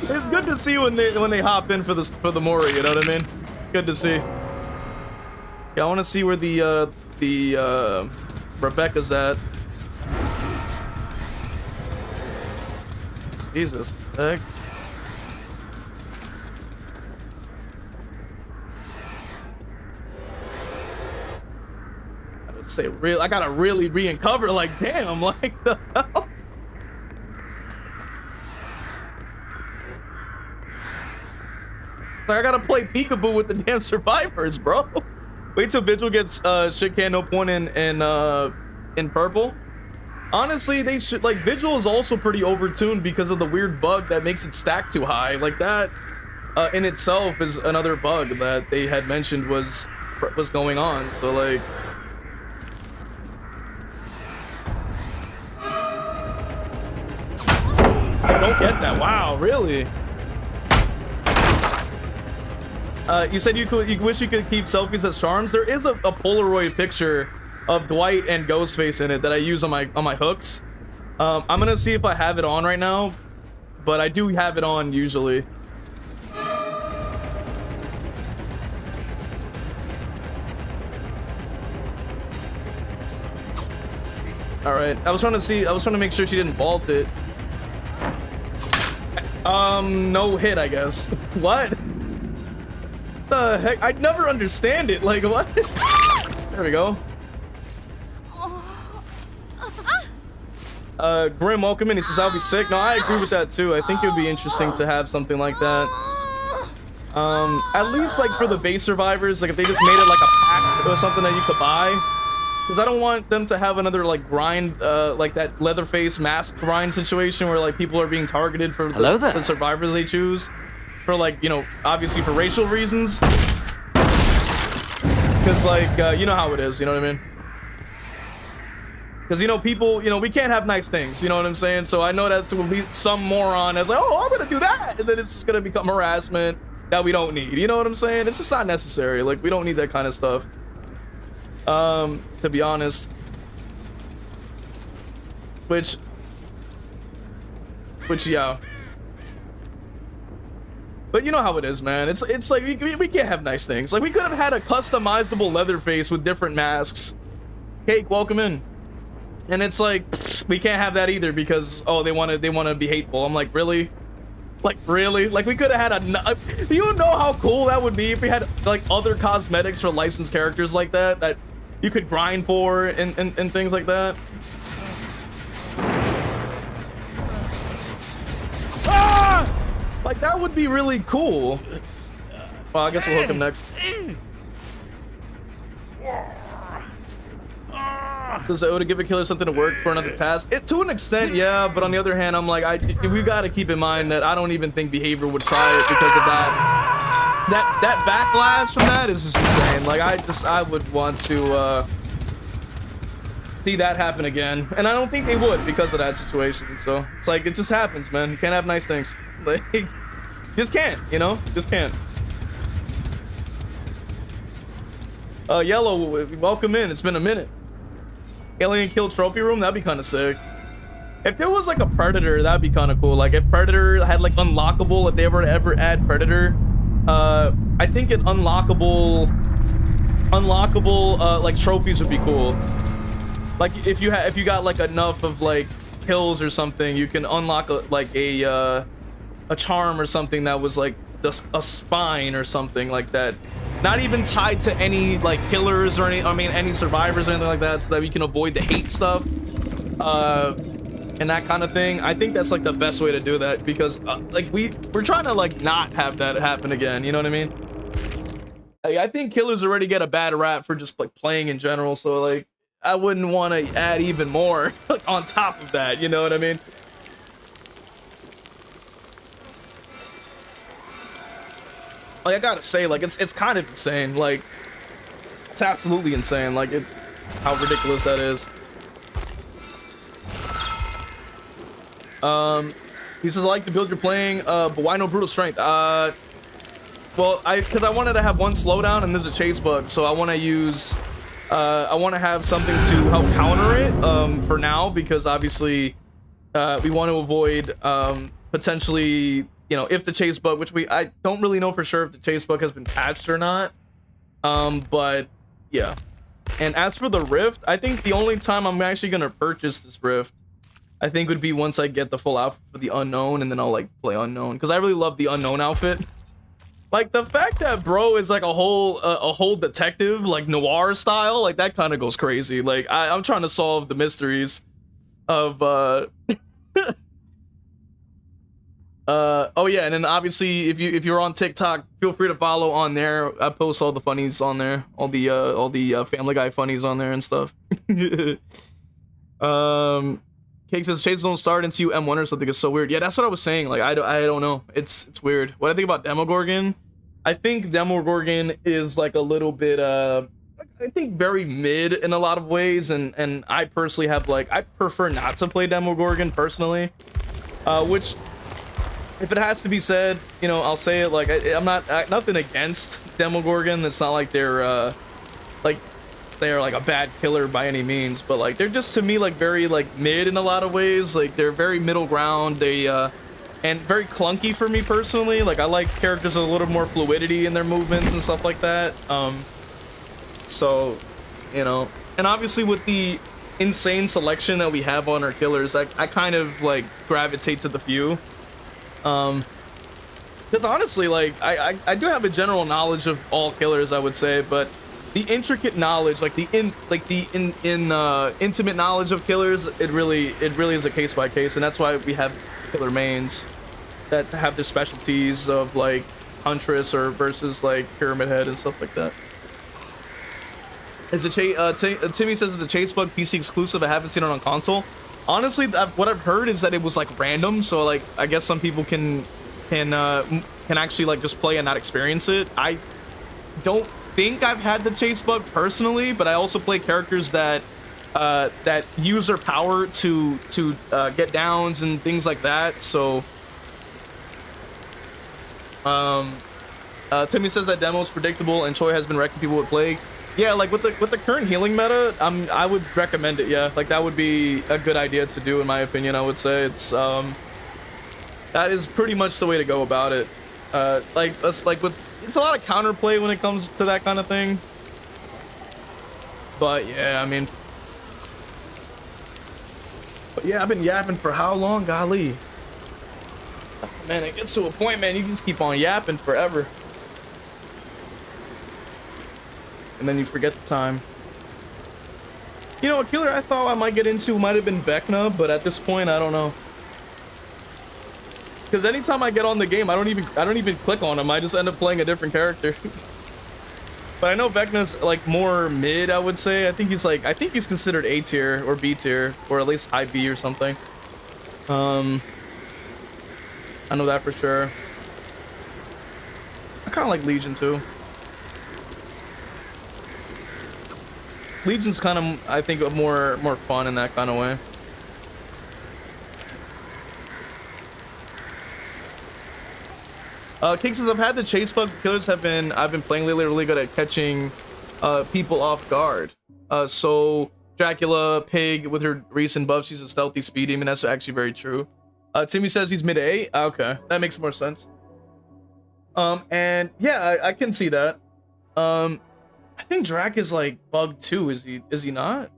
It's good to see when they hop in for the Mori, you know what I mean? Good to see. Yeah, I want to see where the Rebecca's at. Jesus, heck. Say real, I gotta really be in cover. Like, damn, like the hell. Like, I gotta play peekaboo with the damn survivors, bro. Wait till Vigil gets shit can no point in purple. Honestly, they should, like, Vigil is also pretty overtuned because of the weird bug that makes it stack too high. Like, that in itself is another bug that they had mentioned was going on. So, like, I don't get that. Wow, really? You said you wish you could keep selfies as charms. There is a Polaroid picture of Dwight and Ghostface in it that I use on my hooks. I'm gonna see if I have it on right now, but I do have it on usually. All right, I was trying to make sure she didn't vault it. No hit, I guess. What? The heck? I'd never understand it. Like, what? There we go. Grim, welcome in. He says, I'll be sick. No, I agree with that too. I think it would be interesting to have something like that. At least like for the base survivors, like if they just made it like a pack or something that you could buy. Because I don't want them to have another like grind, like that Leatherface mask grind situation where like people are being targeted for the survivors they choose. For like, you know, obviously for racial reasons. Because like, you know how it is, you know what I mean? Because, you know, people, you know, we can't have nice things, you know what I'm saying? So I know that will be some moron that's like, oh, I'm gonna do that, and then it's just gonna become harassment that we don't need, you know what I'm saying? It's just not necessary. Like, we don't need that kind of stuff, to be honest. Which yeah. But you know how it is, man. It's like we can't have nice things. Like, we could have had a customizable Leatherface with different masks. Cake, welcome in. And it's like, we can't have that either because, oh, they want to be hateful. I'm like, really? Like, really? Like, we could have had do you know how cool that would be if we had like other cosmetics for licensed characters like that you could grind for and things like that? Ah! Like, that would be really cool. Well, I guess we'll hook him next. Says I would give a killer something to work for another task. To an extent, yeah, but on the other hand, I'm like, we got to keep in mind that I don't even think Behavior would try it because of that backlash from that is just insane. Like, I would want to see that happen again, and I don't think they would because of that situation. So it's like, it just happens, man. You can't have nice things. Like, just can't, you know, just can't. Yellow, welcome in. It's been a minute. Alien kill trophy room, that'd be kind of sick. If there was like a Predator, that'd be kind of cool. Like, if Predator had like unlockable, if they were to ever add Predator, I think an unlockable like trophies would be cool. Like, if you got like enough of like kills or something, you can unlock a charm or something that was like a spine or something like that. Not even tied to any like killers or any survivors or anything like that, so that we can avoid the hate stuff and that kind of thing. I think that's like the best way to do that, because like we're trying to like not have that happen again, you know what I mean? I think killers already get a bad rap for just like playing in general, so like I wouldn't want to add even more on top of that, you know what I mean? Like I gotta say, like it's kind of insane. Like it's absolutely insane. Like how ridiculous that is. He says I like the build you're playing, but why no brutal strength? Well, because I wanted to have one slowdown and there's a chase bug, so I want to use, I want to have something to help counter it, for now, because obviously, we want to avoid, potentially, you know, if the chase bug, which I don't really know for sure if the chase bug has been patched or not, but yeah. And as for the rift, I think the only time I'm actually gonna purchase this rift, I think would be once I get the full outfit for the unknown, and then I'll like play unknown, because I really love the unknown outfit. Like the fact that bro is like a whole detective, like noir style, like that kind of goes crazy. Like I'm trying to solve the mysteries of oh yeah, and then obviously if you're on TikTok, feel free to follow on there. I post all the funnies on there, all the Family Guy funnies on there and stuff. Cake says chases don't start until you M1 or something. Is so weird. Yeah, that's what I was saying. Like I don't know. It's weird. What I think about Demogorgon, I think Demogorgon is like a little bit I think very mid in a lot of ways, and I personally have like I prefer not to play Demogorgon personally. Which, if it has to be said, you know, I'll say it. Like I'm not nothing against Demogorgon. It's not like they're like a bad killer by any means, but like they're just to me like very like mid in a lot of ways. Like they're very middle ground. They and very clunky for me personally. Like I like characters with a little more fluidity in their movements and stuff like that. So, you know, and obviously with the insane selection that we have on our killers, I kind of like gravitate to the few. Because honestly, like I do have a general knowledge of all killers, I would say, but the intricate knowledge, like the intimate knowledge of killers, it really is a case by case, and that's why we have killer mains that have their specialties of like Huntress or versus like Pyramid Head and stuff like that. Is it Timmy says the chase bug PC exclusive? I haven't seen it on console. Honestly, what I've heard is that it was like random, so like I guess some people can actually like just play and not experience it. I don't think I've had the chase bug personally, but I also play characters that that use their power to get downs and things like that. So Timmy says that demo is predictable and Choi has been wrecking people with plague. Yeah, like with the current healing meta, I would recommend it. Yeah, like that would be a good idea to do in my opinion. I would say it's that is pretty much the way to go about it. It's a lot of counterplay when it comes to that kind of thing. But yeah, I mean, I've been yapping for how long? Golly. Man, it gets to a point, man, you can just keep on yapping forever. And then you forget the time. You know, a killer I thought I might get into might have been Vecna, but at this point, I don't know. Because anytime I get on the game, I don't even click on him. I just end up playing a different character. But I know Vecna's like more mid, I would say. I think he's considered A tier or B tier, or at least high B or something. I know that for sure. I kind of like Legion too. Legion's kind of, I think, more fun in that kind of way. King says I've had the chase bug. Killers I've been playing lately really good at catching people off guard. So Dracula, Pig, with her recent buffs, she's a stealthy speed demon. That's actually very true. Timmy says he's mid A. Okay, that makes more sense. And yeah, I can see that. I think Drac is like bug too. Is he not?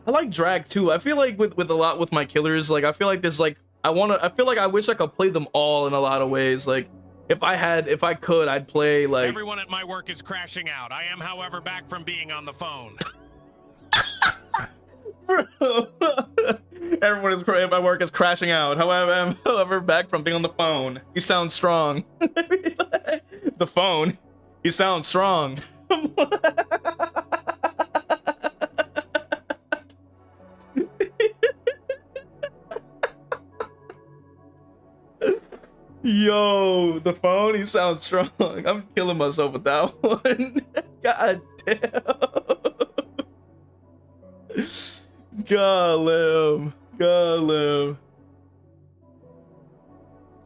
I like Drac too. I feel like with a lot with my killers, like I feel like there's like I wish I could play them all in a lot of ways. Like if I could, I'd play like everyone at my work is crashing out. I am, however, back from being on the phone. Bro, Everyone is my work is crashing out. However, back from being on the phone. He sounds strong. The phone. He sounds strong. Yo, the phone. He sounds strong. I'm killing myself with that one. God damn. God.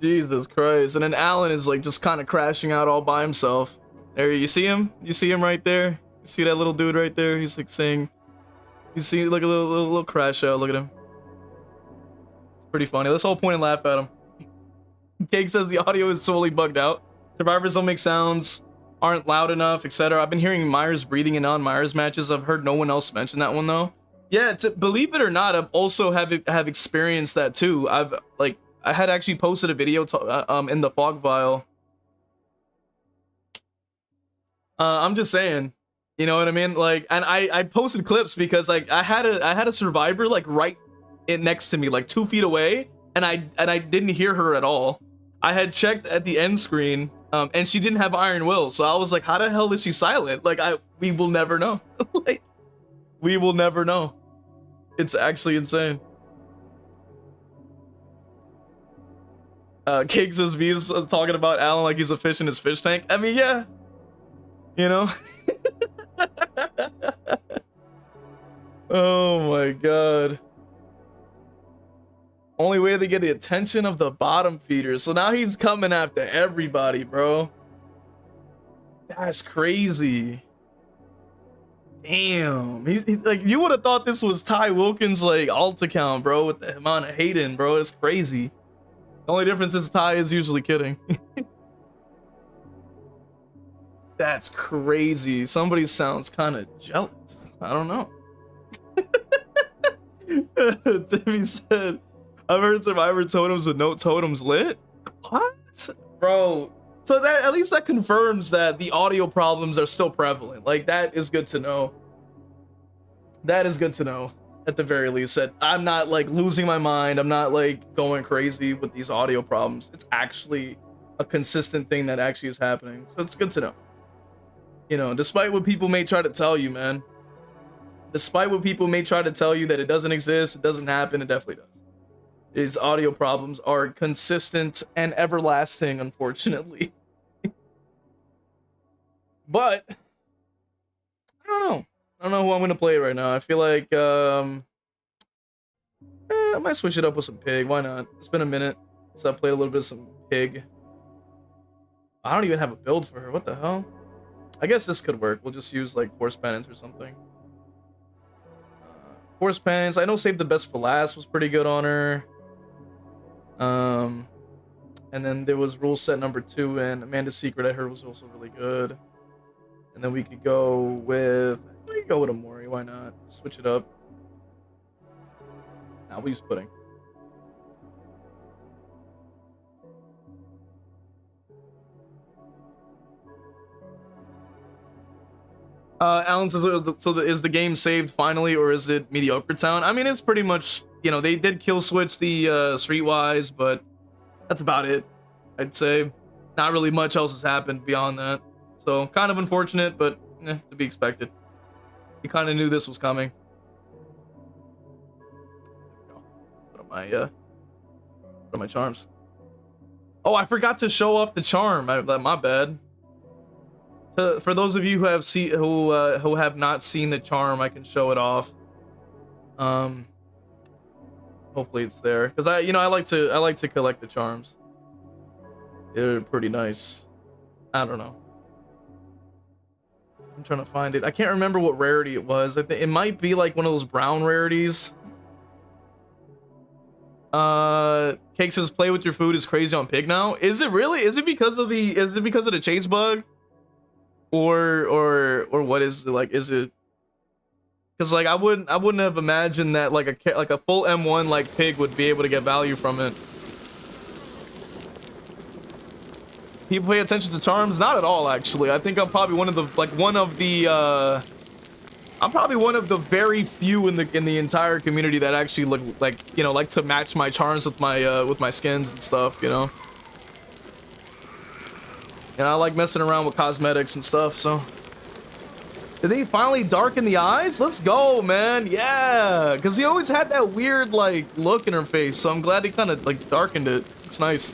Jesus Christ. And then Alan is like just kind of crashing out all by himself. There, you see him? You see him right there? You see that little dude right there? He's like saying, you see like a little crash out. Look at him. It's pretty funny. Let's all point and laugh at him. Cake says the audio is totally bugged out. Survivors don't make sounds, aren't loud enough, etc. I've been hearing Myers breathing in non-Myers matches. I've heard no one else mention that one though. Yeah, believe it or not, I've also have experienced that too. I had actually posted a video in the fog file. I'm just saying, you know what I mean? Like, and I posted clips because like I had a survivor like right next to me, like 2 feet away, and I didn't hear her at all. I had checked at the end screen, and she didn't have Iron Will, so I was like, how the hell is she silent? Like, we will never know. Like, we will never know. It's actually insane. Cake says V's talking about Alan like he's a fish in his fish tank. I mean, yeah. You know? Oh my god. Only way to get the attention of the bottom feeders. So now he's coming after everybody, bro. That's crazy. Damn. He's like, you would have thought this was Ty Wilkins' like alt account, bro, with the amount of hating, bro. It's crazy. The only difference is Ty is usually kidding. That's crazy. Somebody sounds kind of jealous. I don't know. Timmy said, I've heard survivor totems with no totems lit. What? Bro. So that at least that confirms that the audio problems are still prevalent. Like, that is good to know. That is good to know. At the very least, that I'm not like losing my mind. I'm not like going crazy with these audio problems. It's actually a consistent thing that actually is happening. So it's good to know. You know, despite what people may try to tell you, man. Despite what people may try to tell you that it doesn't exist, it doesn't happen, it definitely does. These audio problems are consistent and everlasting, unfortunately. But I don't know. I don't know who I'm gonna play right now. I feel like I might switch it up with some pig. Why not? It's been a minute since I played a little bit of some pig. I don't even have a build for her. What the hell? I guess this could work. We'll just use like force penance or something. Force penance. I know save the best for last was pretty good on her. And then there was rule set number 2 and Amanda's Secret I heard was also really good. And then we could go with a Mori, why not? Switch it up. Nah, we'll use pudding. Alan says, so is the game saved finally, or is it Mediocre Town? I mean, it's pretty much, you know, they did kill switch the Streetwise, but that's about it, I'd say. Not really much else has happened beyond that. So, kind of unfortunate, but to be expected. You kind of knew this was coming. What are my charms? Oh, I forgot to show off the charm. My bad. For those of you who have who have not seen the charm, I can show it off. Hopefully it's there, because I like to collect the charms. They're pretty nice. I don't know. I'm trying to find it. I can't remember what rarity it was. I think it might be like one of those brown rarities. Cake says play with your food is crazy on pig now. Is it really? Is it because of the chase bug? Or what is it, like? Is it because like I wouldn't have imagined that like a full M1 like pig would be able to get value from it. People pay attention to charms? Not at all, actually. I think I'm probably one of the I'm probably one of the very few in the entire community that actually look like, you know, like to match my charms with my skins and stuff, you know. And I like messing around with cosmetics and stuff, so. Did they finally darken the eyes? Let's go, man. Yeah, because he always had that weird, like, look in her face, so I'm glad they kind of, like, darkened it. It's nice.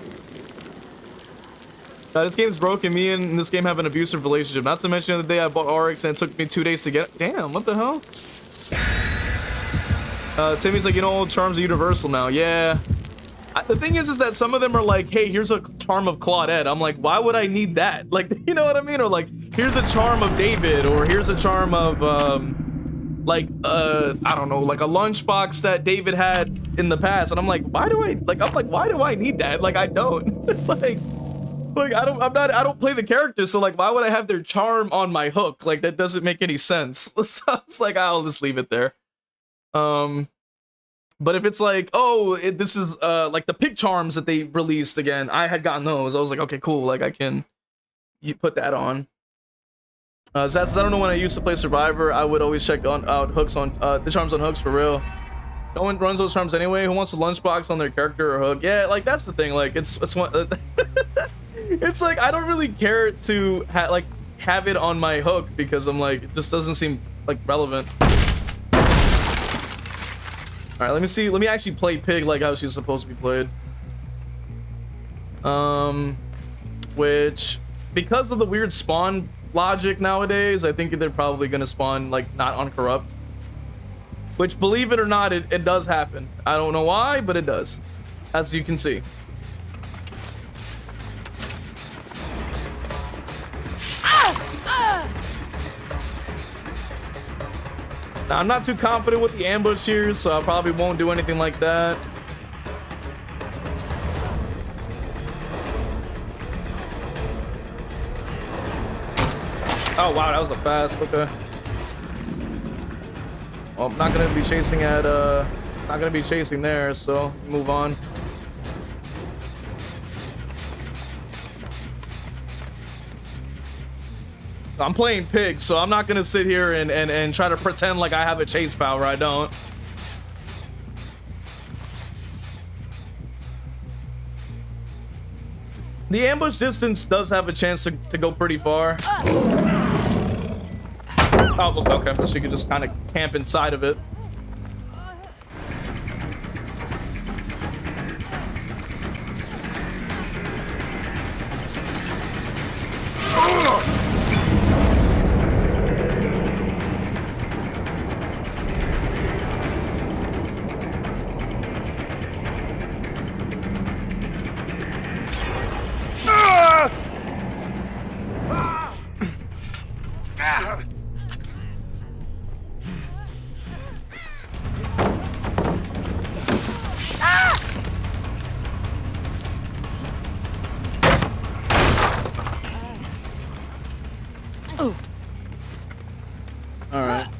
This game's broken. Me and this game have an abusive relationship. Not to mention the day I bought RX and it took me 2 days to get it. Damn, what the hell? Timmy's like, you know, charms are universal now. Yeah. The thing is that some of them are like, hey, here's a charm of Claudette. I'm like, why would I need that? Like, you know what I mean? Or like, here's a charm of David, or here's a charm of, I don't know, like a lunchbox that David had in the past. And I'm like, why do I need that? Like, I don't. like, I don't play the character, so like, why would I have their charm on my hook? Like, that doesn't make any sense. So it's like, I'll just leave it there. But if it's like, oh, this is like the pig charms that they released again, I had gotten those. I was like, okay, cool. Like, I can put that on. Zaz says, I don't know, when I used to play Survivor, I would always check out hooks on the charms on hooks for real. No one runs those charms anyway. Who wants a lunchbox on their character or hook? Yeah, like that's the thing. Like it's one. It's like I don't really care to have it on my hook because I'm like, it just doesn't seem like relevant. All right, let me see. Let me actually play Pig like how she's supposed to be played. Which, because of the weird spawn logic nowadays, I think they're probably gonna spawn like not on corrupt. Which, believe it or not, it does happen. I don't know why, but it does, as you can see. Now, I'm not too confident with the ambush here, so I probably won't do anything like that. Oh wow, that was a fast. Okay. Well, I'm not gonna be chasing at not gonna be chasing there, so move on. I'm playing Pig, so I'm not gonna sit here and try to pretend like I have a chase power. I don't. The ambush distance does have a chance to go pretty far. Oh, okay, so you could just kind of camp inside of it.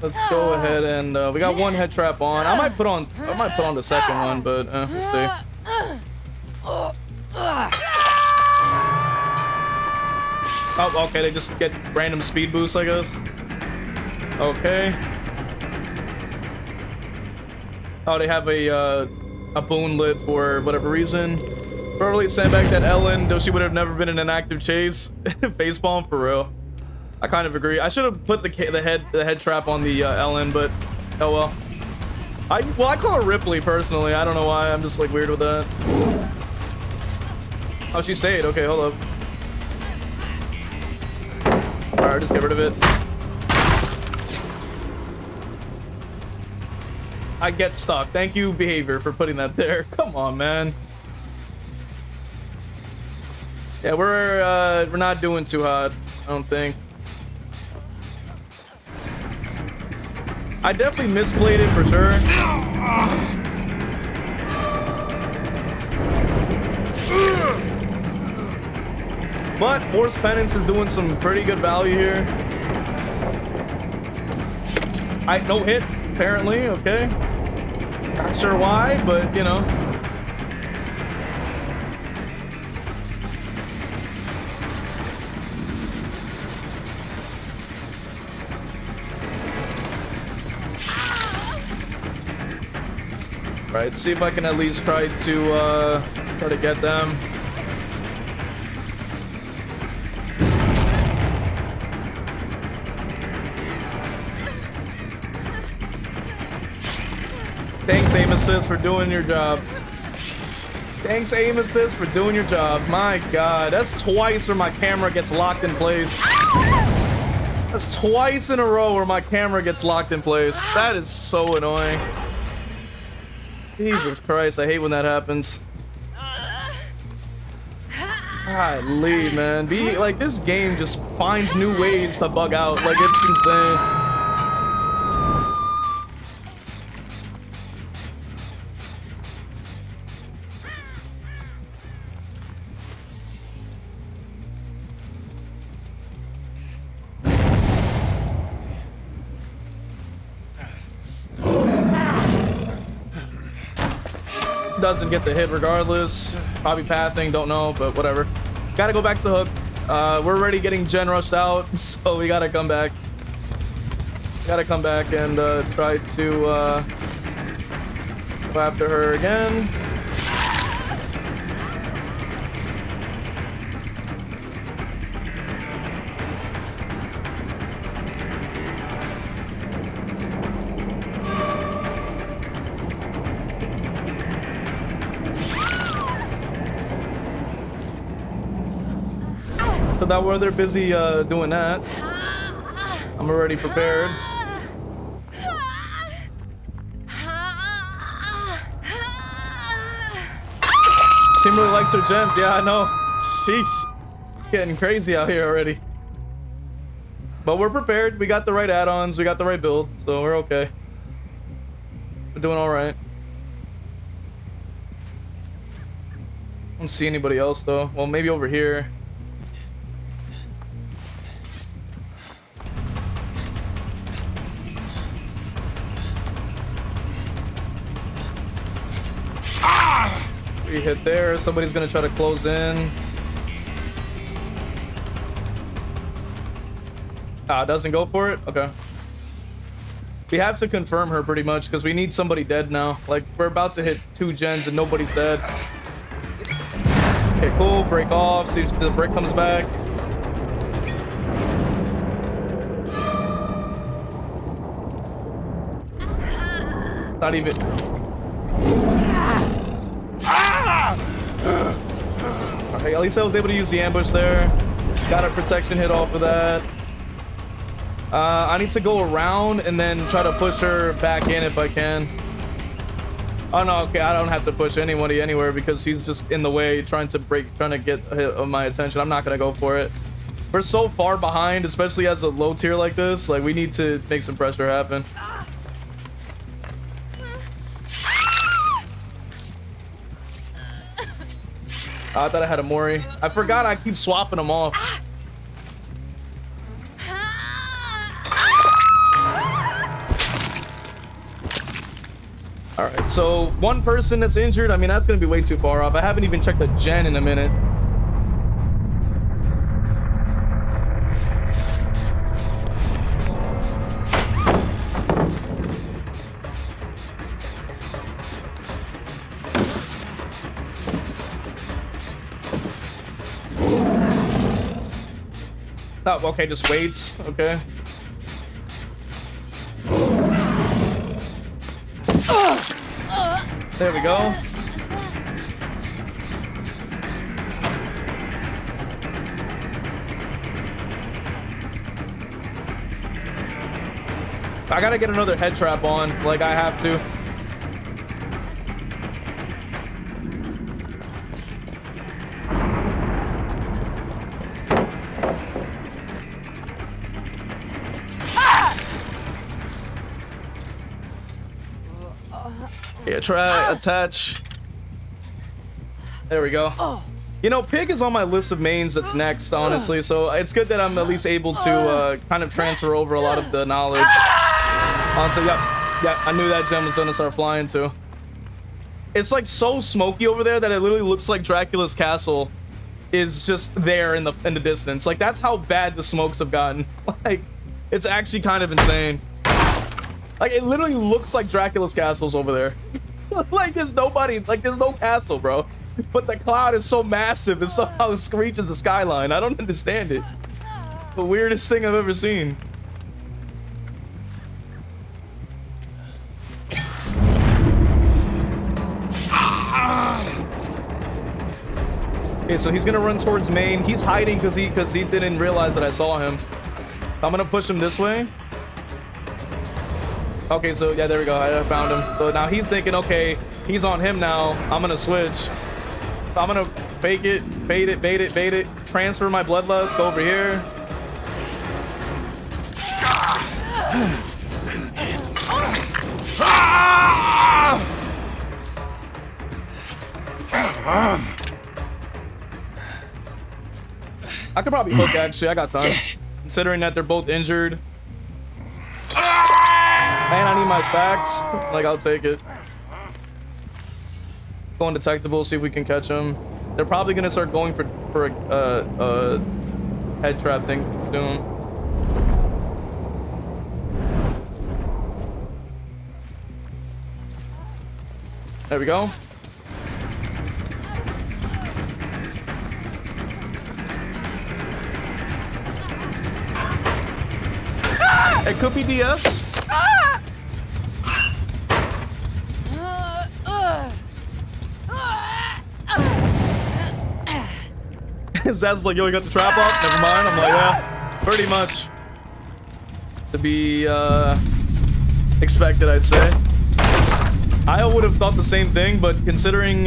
Let's go ahead and we got one head trap on. I might put on the second one, but we'll see. Oh, okay, they just get random speed boosts, I guess. Okay. Oh, they have a boon lit for whatever reason. Probably sent back that Ellen, though she would have never been in an active chase. Facepalm for real. I kind of agree. I should have put the head trap on the Ellen, but oh well. I call her Ripley personally. I don't know why. I'm just like weird with that. Oh, she stayed. Okay, hold up. All right, just get rid of it. I get stuck. Thank you, Behavior, for putting that there. Come on, man. Yeah, we're not doing too hot, I don't think. I definitely misplayed it for sure. But Force Penance is doing some pretty good value here. No hit, apparently. Okay. Not sure why, but you know. Right, see if I can at least try to get them. Thanks, aim assist, for doing your job. Thanks, aim assist, for doing your job. My God, that's twice where my camera gets locked in place. That's twice in a row where my camera gets locked in place. That is so annoying. Jesus Christ, I hate when that happens. Golly, man. Like, this game just finds new ways to bug out. Like, it's insane. Doesn't get the hit regardless. Probably pathing, don't know, but whatever. Gotta go back to hook. We're already getting gen rushed out, so we gotta come back. Gotta come back and try to go after her again. So that while they're busy doing that, I'm already prepared. Team really likes their gens. Yeah, I know. Sheesh. It's getting crazy out here already. But we're prepared. We got the right add-ons. We got the right build. So we're okay. We're doing all right. I don't see anybody else though. Well, maybe over here. We hit there. Somebody's gonna try to close in. Doesn't go for it? Okay. We have to confirm her pretty much because we need somebody dead now. Like, we're about to hit 2 gens and nobody's dead. Okay, cool. Break off. See if the brick comes back. Not even. Okay, at least I was able to use the ambush there. Got a protection hit off of that. I need to go around and then try to push her back in if I can. Oh no, okay, I don't have to push anybody anywhere because he's just in the way trying to get a hit of my attention. I'm not gonna go for it. We're so far behind, especially as a low tier like this. Like, we need to make some pressure happen. I thought I had a Mori. I forgot I keep swapping them off. All right, so one person that's injured. I mean, that's gonna be way too far off. I haven't even checked the gen in a minute. Oh, okay, just waits. Okay. There we go. I gotta get another head trap on, like I have to. Yeah, try attach. There we go. You know, Pig is on my list of mains that's next, honestly, so it's good that I'm at least able to kind of transfer over a lot of the knowledge onto. Yeah, I knew that gem was gonna start flying too. It's like so smoky over there that it literally looks like Dracula's castle is just there in the distance. Like, that's how bad the smokes have gotten. Like, it's actually kind of insane. Like, it literally looks like Dracula's castle's over there. Like there's nobody, like there's no castle, bro. But the cloud is so massive, it somehow reaches the skyline. I don't understand it. It's the weirdest thing I've ever seen. Okay, so he's gonna run towards main. He's hiding because he didn't realize that I saw him. I'm gonna push him this way. Okay, so yeah, there we go. I found him. So now he's thinking, okay, he's on him now. I'm gonna switch. I'm gonna fake it, bait it, bait it, bait it. Transfer my bloodlust over here. I could probably hook, actually. I got time. Considering that they're both injured. And I need my stacks. Like, I'll take it. Go undetectable, see if we can catch them. They're probably gonna start going for a head trap thing soon. There we go. It could be DS. Zaz's like, yo, you got the trap up? Never mind. I'm like, yeah, pretty much. To be expected, I'd say. I would have thought the same thing, but considering,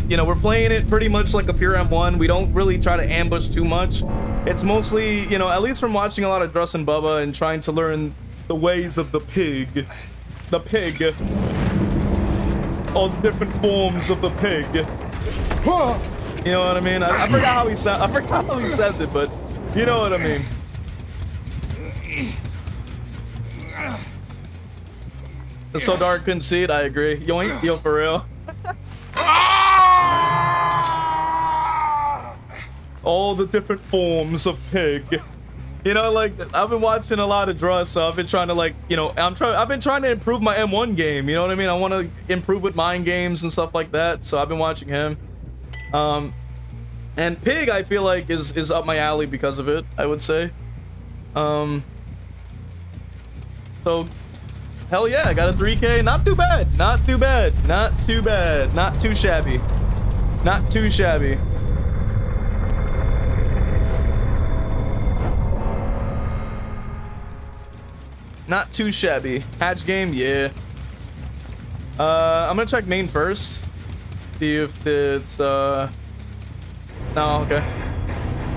you know, we're playing it pretty much like a pure M1. We don't really try to ambush too much. It's mostly, you know, at least from watching a lot of Druss and Bubba and trying to learn the ways of the pig. The pig. All the different forms of the pig. You know what I mean? I forgot how he says. I forgot how he says it, but you know what I mean. It's so dark, couldn't see it. I agree. Yoink, yo, for real. All the different forms of pig. You know, like I've been watching a lot of Druss, so I've been trying to, like, you know, I've been trying to improve my M1 game. You know what I mean? I want to improve with mind games and stuff like that. So I've been watching him. And Pig, I feel like is up my alley because of it, I would say. So hell yeah, I got a 3K. Not too bad. Not too bad. Not too bad. Not too shabby. Not too shabby. Not too shabby. Hatch game, yeah. I'm gonna check main first. See if it's no, okay.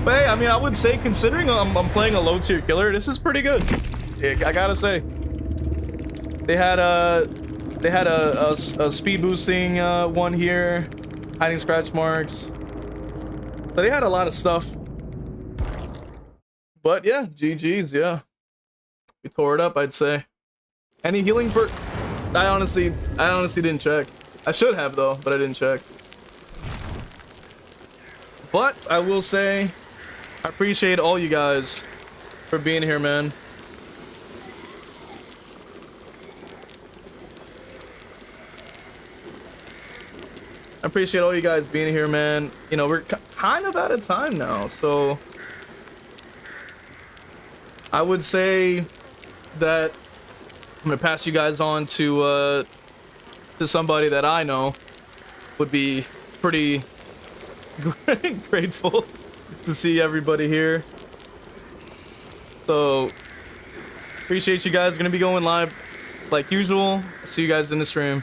But hey, I mean, I would say, considering I'm playing a low tier killer, this is pretty good. I gotta say. They had a speed boosting one here, hiding scratch marks. So they had a lot of stuff. But yeah, GG's, yeah. We tore it up, I'd say. Any healing for? I honestly didn't check. I should have though, but I didn't check. But I will say, I appreciate all you guys for being here, man. I appreciate all you guys being here, man. You know, we're kind of out of time now, so I would say that I'm gonna pass you guys on to somebody that I know would be pretty grateful to see everybody here. So appreciate you guys. Gonna be going live like usual. See you guys in the stream.